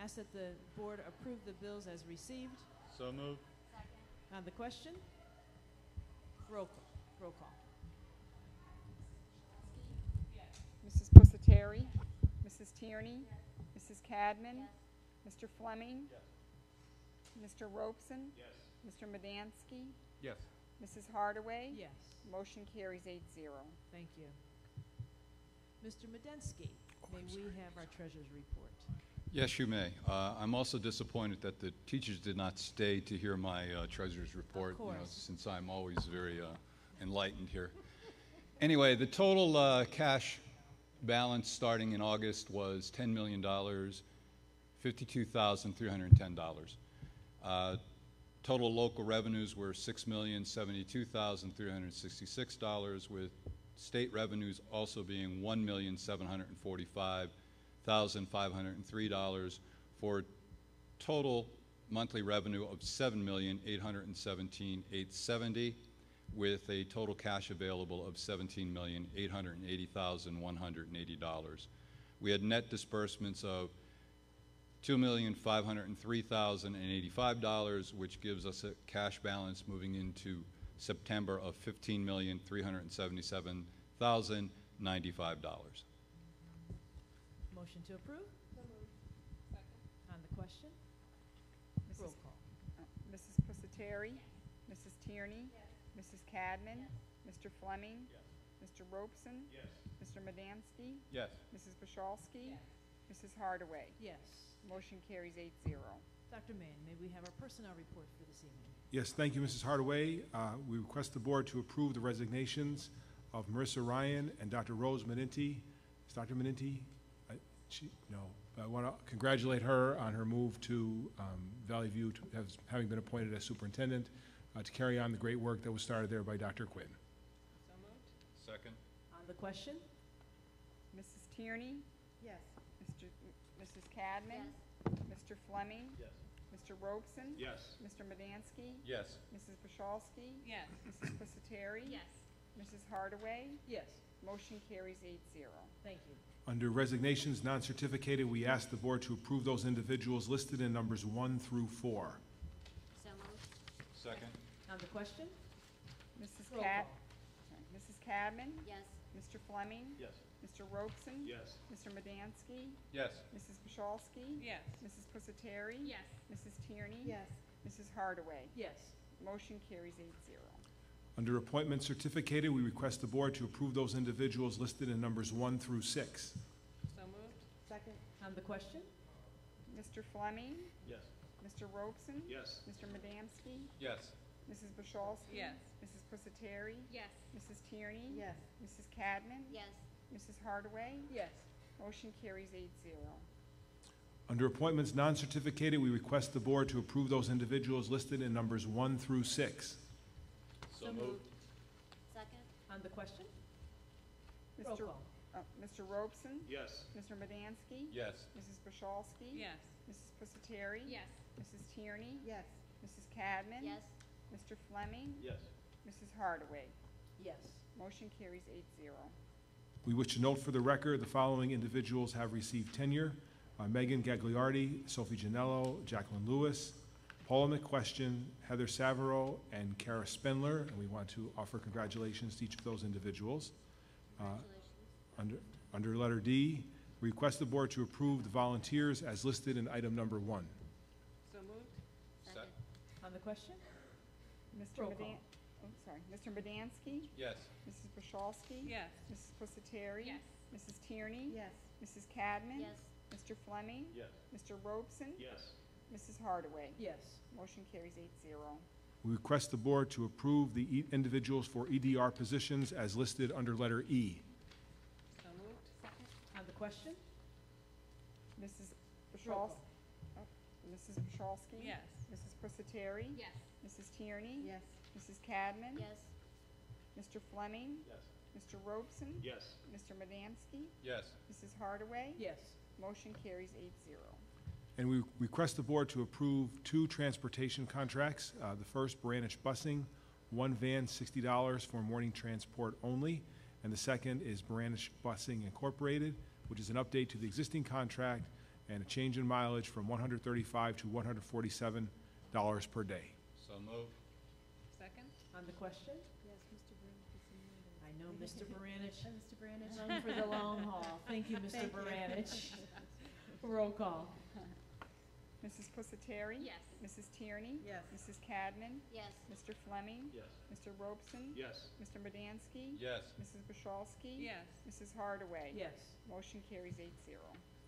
Ask that the board approve the bills as received. So moved. On the question? Roll call. Roll call. Mrs. Pusateri? Mrs. Tierney? Mrs. Cadman? Mr. Fleming? Mr. Robeson? Mr. Madansky? Yes. Mrs. Hardaway? Yes. Motion carries 8-0. Thank you. Mr. Medensky, may we have our treasurer's report? Yes, you may. I'm also disappointed that the teachers did not stay to hear my treasurer's report, since I'm always very enlightened here. Anyway, the total cash balance starting in August was $10 million, $52,310. Total local revenues were $6,072,366, with state revenues also being $1,745,503, for total monthly revenue of $7,817,870, with a total cash available of $17,880,180. We had net disbursements of $2,503,085, which gives us a cash balance moving into September of $15,377,095. Motion to approve? On the question? Roll call. Mrs. Pusateri? Mrs. Tierney? Mrs. Cadman? Mr. Fleming? Mr. Robeson? Mr. Madansky? Yes. Mrs. Bachalski? Mrs. Hardaway? Yes. Motion carries 8-0. Dr. Mann, may we have our personnel report for this evening? Yes, thank you, Mrs. Hardaway. We request the board to approve the resignations of Marissa Ryan and Dr. Rose Meninti. Is Dr. Meninti? No. I want to congratulate her on her move to Valley View, having been appointed as superintendent, to carry on the great work that was started there by Dr. Quinn. So moved. Second. On the question? Mrs. Tierney? Yes. Mrs. Cadman? Mr. Fleming? Mr. Robeson? Mr. Madansky? Yes. Mrs. Bachalski? Yes. Mrs. Pusateri? Mrs. Hardaway? Yes. Motion carries 8-0. Thank you. Under resignations non-certificated, we ask the board to approve those individuals listed in numbers 1 through 4. So moved. Second. On the question? Mrs. Roll call. Mrs. Cadman? Yes. Mr. Fleming? Yes. Mr. Robeson? Yes. Mr. Madansky? Yes. Mrs. Bachalski? Yes. Mrs. Pusateri? Yes. Mrs. Tierney? Yes. Mrs. Hardaway? Yes. Motion carries 8-0. Under appointment certificated, we request the board to approve those individuals listed in numbers 1 through 6. So moved. Second. On the question? Mr. Fleming? Yes. Mr. Robeson? Yes. Mr. Madansky? Yes. Mrs. Bachalski? Yes. Mrs. Pusateri? Yes. Mrs. Tierney? Yes. Mrs. Cadman? Yes. Mrs. Hardaway? Yes. Motion carries 8-0. Under appointments non-certificated, we request the board to approve those individuals listed in numbers 1 through 6. So moved. Second. On the question? Roll call. Mr. Robeson? Yes. Mr. Madansky? Yes. Mrs. Bachalski? Yes. Mrs. Pusateri? Yes. Mrs. Tierney? Yes. Mrs. Cadman? Yes. Mr. Fleming? Yes. Mrs. Hardaway? Yes. Motion carries 8-0. We wish to note for the record, the following individuals have received tenure: Megan Gagliardi, Sophie Janello, Jacqueline Lewis, Paula McQuestion, Heather Savero, and Kara Spindler, and we want to offer congratulations to each of those individuals. Under letter D, we request the board to approve the volunteers as listed in item number 1. So moved. Second. On the question? Mr. Roll call. Mr. Madansky? Yes. Mrs. Bachalski? Yes. Mrs. Pusateri? Yes. Mrs. Tierney? Yes. Mrs. Cadman? Yes. Mr. Fleming? Yes. Mr. Robeson? Yes. Mrs. Hardaway. Yes. Motion carries 8-0. We request the board to approve the individuals for EDR positions as listed under letter E. So moved. Second. On the question? Mrs. Roll Bashals- oh, Mrs. Bashowski. Yes. Mrs. Pusateri. Yes. Mrs. Tierney. Yes. Mrs. Cadman. Yes. Mr. Fleming. Yes. Mr. Robeson. Yes. Mr. Madansky. Yes. Mrs. Hardaway. Yes. Motion carries 8-0. And we request the board to approve 2 transportation contracts. The first, Branich Busing, 1 van, $60 for morning transport only. And the second is Branich Busing Incorporated, which is an update to the existing contract and a change in mileage from $135 to $147 per day. So moved. Second. On the question? Yes, Mr. Branich. I know Mr. Branich. Mr. Branich. Run for the long haul. Thank you, Mr. Branich. Roll call. Mrs. Pusateri. Yes. Mrs. Tierney. Yes. Mrs. Cadman. Yes. Mr. Fleming. Yes. Mr. Robeson. Yes. Mr. Madansky. Yes. Mrs. Bashowski. Yes. Mrs. Hardaway. Yes. Motion carries 8-0.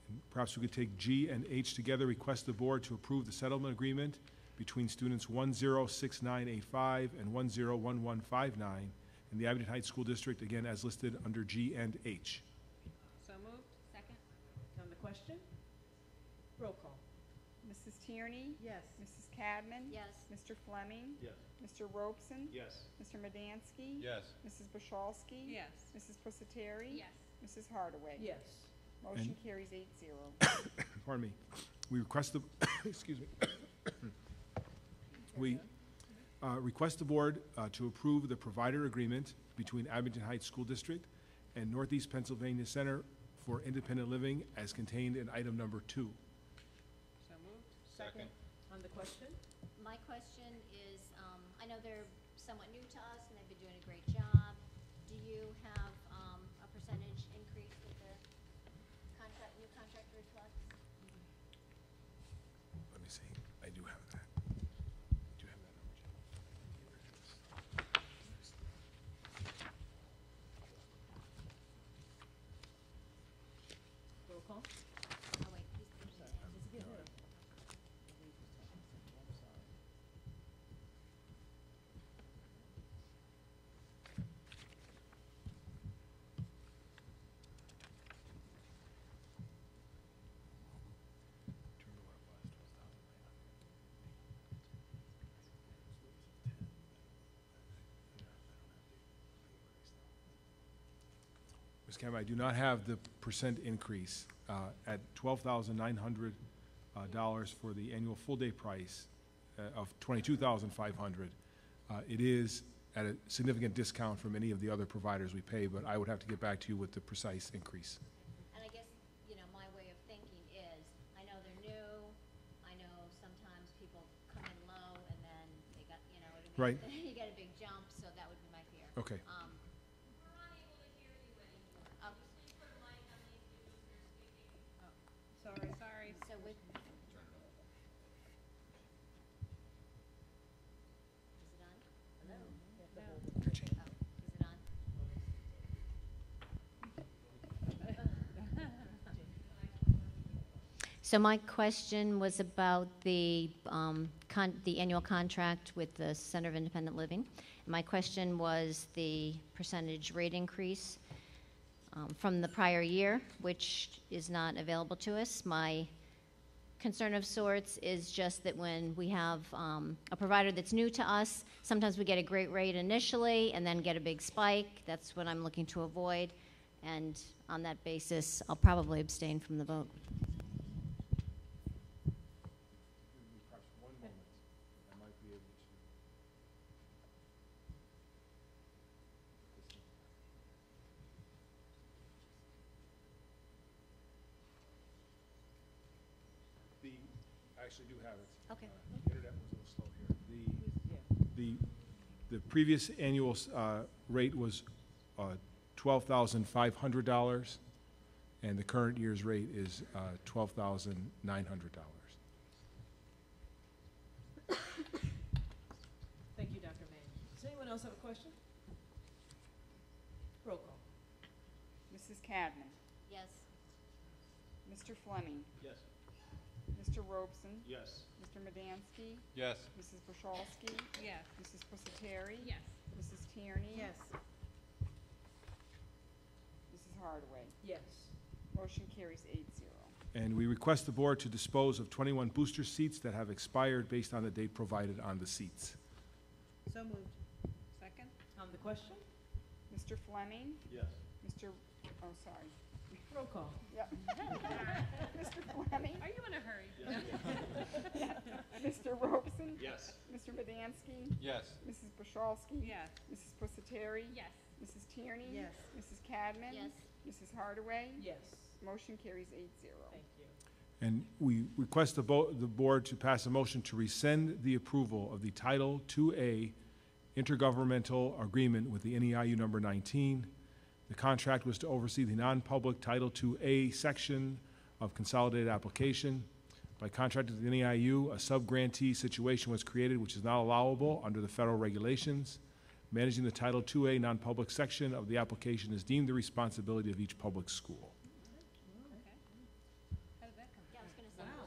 And perhaps we could take G and H together. Request the board to approve the settlement agreement between students 106985 and 101159 in the Abington Heights School District, again as listed under G and H. So moved. Second. On the question? Roll call. Mrs. Tierney. Yes. Mrs. Cadman. Yes. Mr. Fleming. Yes. Mr. Robeson. Yes. Mr. Madansky. Yes. Mrs. Bashowski. Yes. Mrs. Pusateri. Yes. Mrs. Hardaway. Yes. Motion And- carries 8-0. Pardon me. We request the, excuse me. We request the board to approve the provider agreement between Abington Heights School District and Northeast Pennsylvania Center for Independent Living as contained in item number 2. So moved. Second. On the question? My question is, I know they're somewhat new to us and they've been doing a great job. Do you have a percentage increase with the contract, new contract reflects? Let me see. I do have that. Do you have that number, Jim? Roll call. Oh, wait, he's putting it in. Ms. Cameron, I do not have the percent increase at $12,900 for the annual full-day price of $22,500. It is at a significant discount from any of the other providers we pay, but I would have to get back to you with the precise increase. And I guess, my way of thinking is, I know they're new, I know sometimes people come in low and then they got, what I mean? Right. You get a big jump, so that would be my fear. Okay. Sorry. So with. Is it on? Hello? Oh, is it on? So my question was about the annual contract with the Center of Independent Living. My question was the percentage rate increase from the prior year, which is not available to us. My concern of sorts is just that when we have a provider that's new to us, sometimes we get a great rate initially and then get a big spike. That's what I'm looking to avoid. And on that basis, I'll probably abstain from the vote. Perhaps one moment. I might be able to. I actually do have it. Okay. The internet was a little slow here. The previous annual rate was $12,500, and the current year's rate is $12,900. Thank you, Dr. May. Does anyone else have a question? Roll call. Mrs. Cadman. Yes. Mr. Fleming. Yes. Mr. Robeson? Yes. Mr. Medansky? Yes. Mrs. Bochalski? Yes. Mrs. Pusateri? Yes. Mrs. Tierney? Yes. Mrs. Hardaway? Yes. Motion carries 8-0. And we request the board to dispose of 21 booster seats that have expired based on the date provided on the seats. So moved. Second? On the question? Mr. Fleming? Yes. Mr. Oh, sorry. Roll call. Yep. Mr. Fleming? Are you in a hurry? Mr. Robeson? Yes. Mr. Medansky? Yes. Mrs. Bochalski? Yes. Mrs. Pusateri? Yes. Mrs. Tierney? Yes. Mrs. Cadman? Yes. Mrs. Hardaway? Yes. Motion carries 8-0. Thank you. And we request the board to pass a motion to rescind the approval of the Title II-A intergovernmental agreement with the NEIU number 19. The contract was to oversee the non-public Title II-A section of consolidated application. By contract with the NEIU, a sub-grantee situation was created which is not allowable under the federal regulations. Managing the Title II-A non-public section of the application is deemed the responsibility of each public school. How did that come? Yeah, I was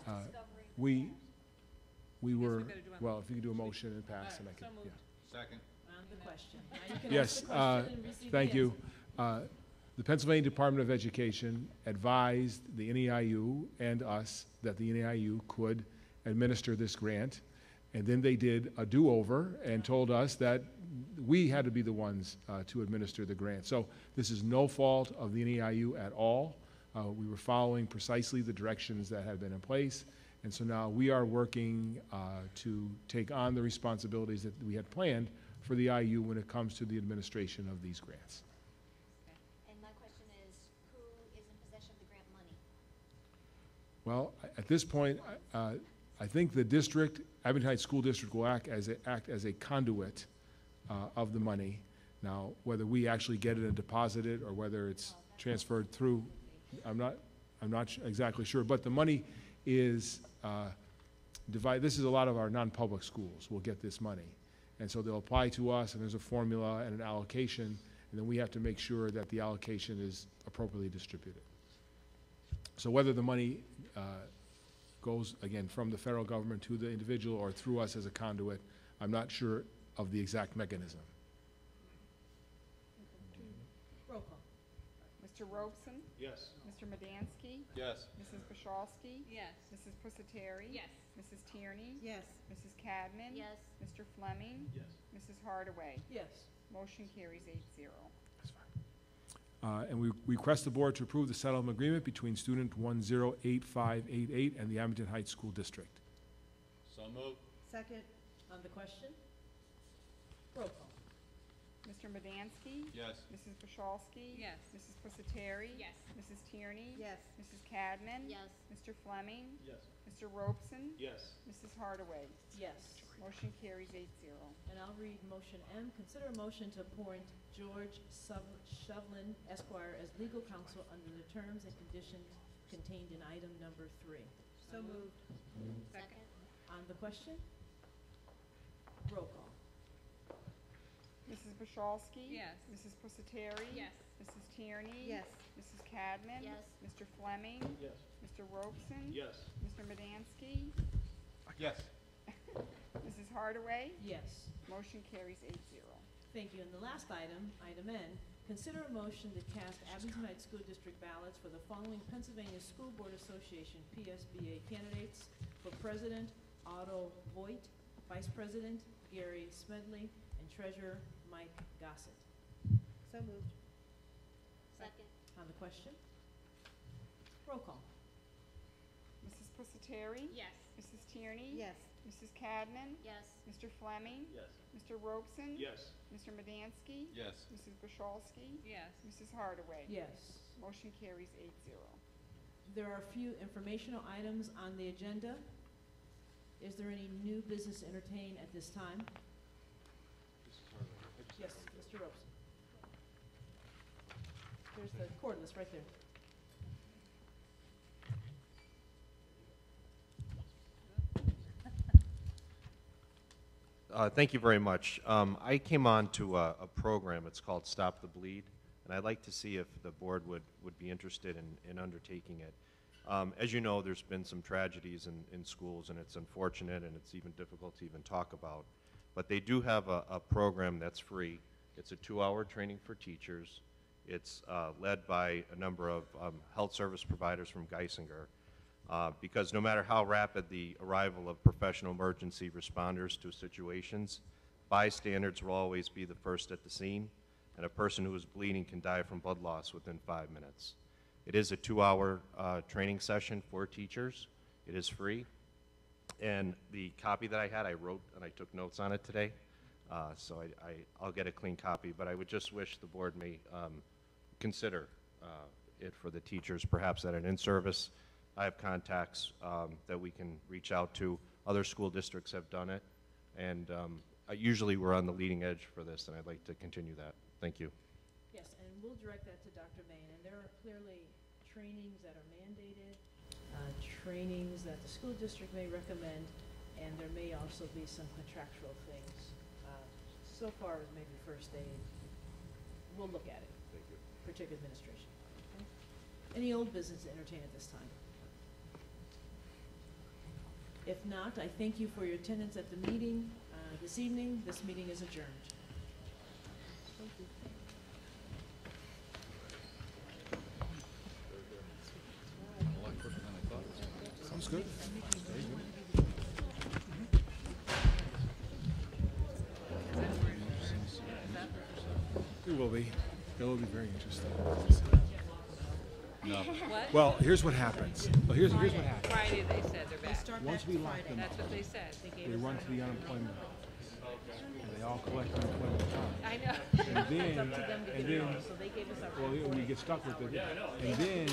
gonna say, discovery. We were, gotta do a well, if you could do a motion and pass, and I could, So moved. yeah. Second. On the question. Now you can Yes, ask the question and receive the thank you. answer. The Pennsylvania Department of Education advised the NEIU and us that the NEIU could administer this grant, and then they did a do-over and told us that we had to be the ones to administer the grant. So this is no fault of the NEIU at all. We were following precisely the directions that had been in place, and so now we are working to take on the responsibilities that we had planned for the IU when it comes to the administration of these grants. And my question is, who is in possession of the grant money? Well, at this point, I think the district, Abington Heights School District, will act as a conduit of the money. Now, whether we actually get it and deposit it, or whether it's transferred through, I'm not exactly sure. But the money is divided. This is a lot of our non-public schools will get this money, and so they'll apply to us, and there's a formula and an allocation, and then we have to make sure that the allocation is appropriately distributed. So whether the money goes, again, from the federal government to the individual or through us as a conduit, I'm not sure of the exact mechanism. Roll call. Mr. Robeson? Yes. Mr. Medansky? Yes. Mrs. Bochalski? Yes. Mrs. Pusateri? Yes. Mrs. Tierney? Yes. Mrs. Cadman? Yes. Mr. Fleming? Yes. Mrs. Hardaway? Yes. Motion carries 8-0. And we request the board to approve the settlement agreement between student 108588 and the Abington Heights School District. So moved. Second? On the question? Roll call. Mr. Medansky? Yes. Mrs. Bochalski? Yes. Mrs. Pusateri? Yes. Mrs. Tierney? Yes. Mrs. Cadman? Yes. Mr. Fleming? Yes. Mr. Robeson? Yes. Mrs. Hardaway? Yes. Motion carries 8-0. And I'll read motion M. Consider a motion to appoint George Shovlin Esquire as legal counsel under the terms and conditions contained in item number 3. So moved. Second? On the question? Roll call. Mrs. Bochalski? Yes. Mrs. Pusateri? Yes. Mrs. Tierney? Yes. Mrs. Cadman? Yes. Mr. Fleming? Yes. Mr. Robeson? Yes. Mr. Medansky? Yes. Mrs. Hardaway? Yes. Motion carries 8-0. Thank you. And the last item, item N, consider a motion to cast Abington Heights School District ballots for the following Pennsylvania School Board Association PSBA candidates: for President, Otto Voigt; Vice President, Gary Smedley; and Treasurer, Mike Gossett. So moved. Second? On the question? Roll call. Mrs. Pusateri? Yes. Mrs. Tierney? Yes. Mrs. Cadman? Yes. Mr. Fleming? Yes. Mr. Robeson? Yes. Mr. Medansky? Yes. Mrs. Bochalski? Yes. Mrs. Hardaway? Yes. Motion carries 8-0. There are a few informational items on the agenda. Is there any new business to entertain at this time? Yes, Mr. Robeson. There's the cordless right there. Thank you very much. I came on to a program, it's called Stop the Bleed, and I'd like to see if the board would be interested in undertaking it. As you know, there's been some tragedies in schools, and it's unfortunate, and it's even difficult to even talk about. But they do have a program that's free. It's a 2-hour training for teachers. It's led by a number of health service providers from Geisinger, because no matter how rapid the arrival of professional emergency responders to situations, bystanders will always be the first at the scene, and a person who is bleeding can die from blood loss within 5 minutes. It is a 2-hour training session for teachers. It is free. And the copy that I had, I wrote and I took notes on it today. So I'll get a clean copy, but I would just wish the board may consider it for the teachers, perhaps at an in-service. I have contacts that we can reach out to. Other school districts have done it. And usually we're on the leading edge for this, and I'd like to continue that. Thank you. Yes, and we'll direct that to Dr. Main. And there are clearly trainings that are mandated, trainings that the school district may recommend, and there may also be some contractual things. So far as maybe first aid, we'll look at it. Thank you. Particular administration. Okay. Any old business to entertain at this time? If not, I thank you for your attendance at the meeting this evening. This meeting is adjourned. Thank you. Sounds good. Very good. It will be. It will be very interesting. No. What? Well, here's what happens. Well, here's what happens. Friday, they said they're back. Once we lock them That's up, what they said. they run to the unemployment office, and they all collect unemployment time. I know. And then, It's up to them to and get it then, all, so they gave us our well, we get stuck with it. And then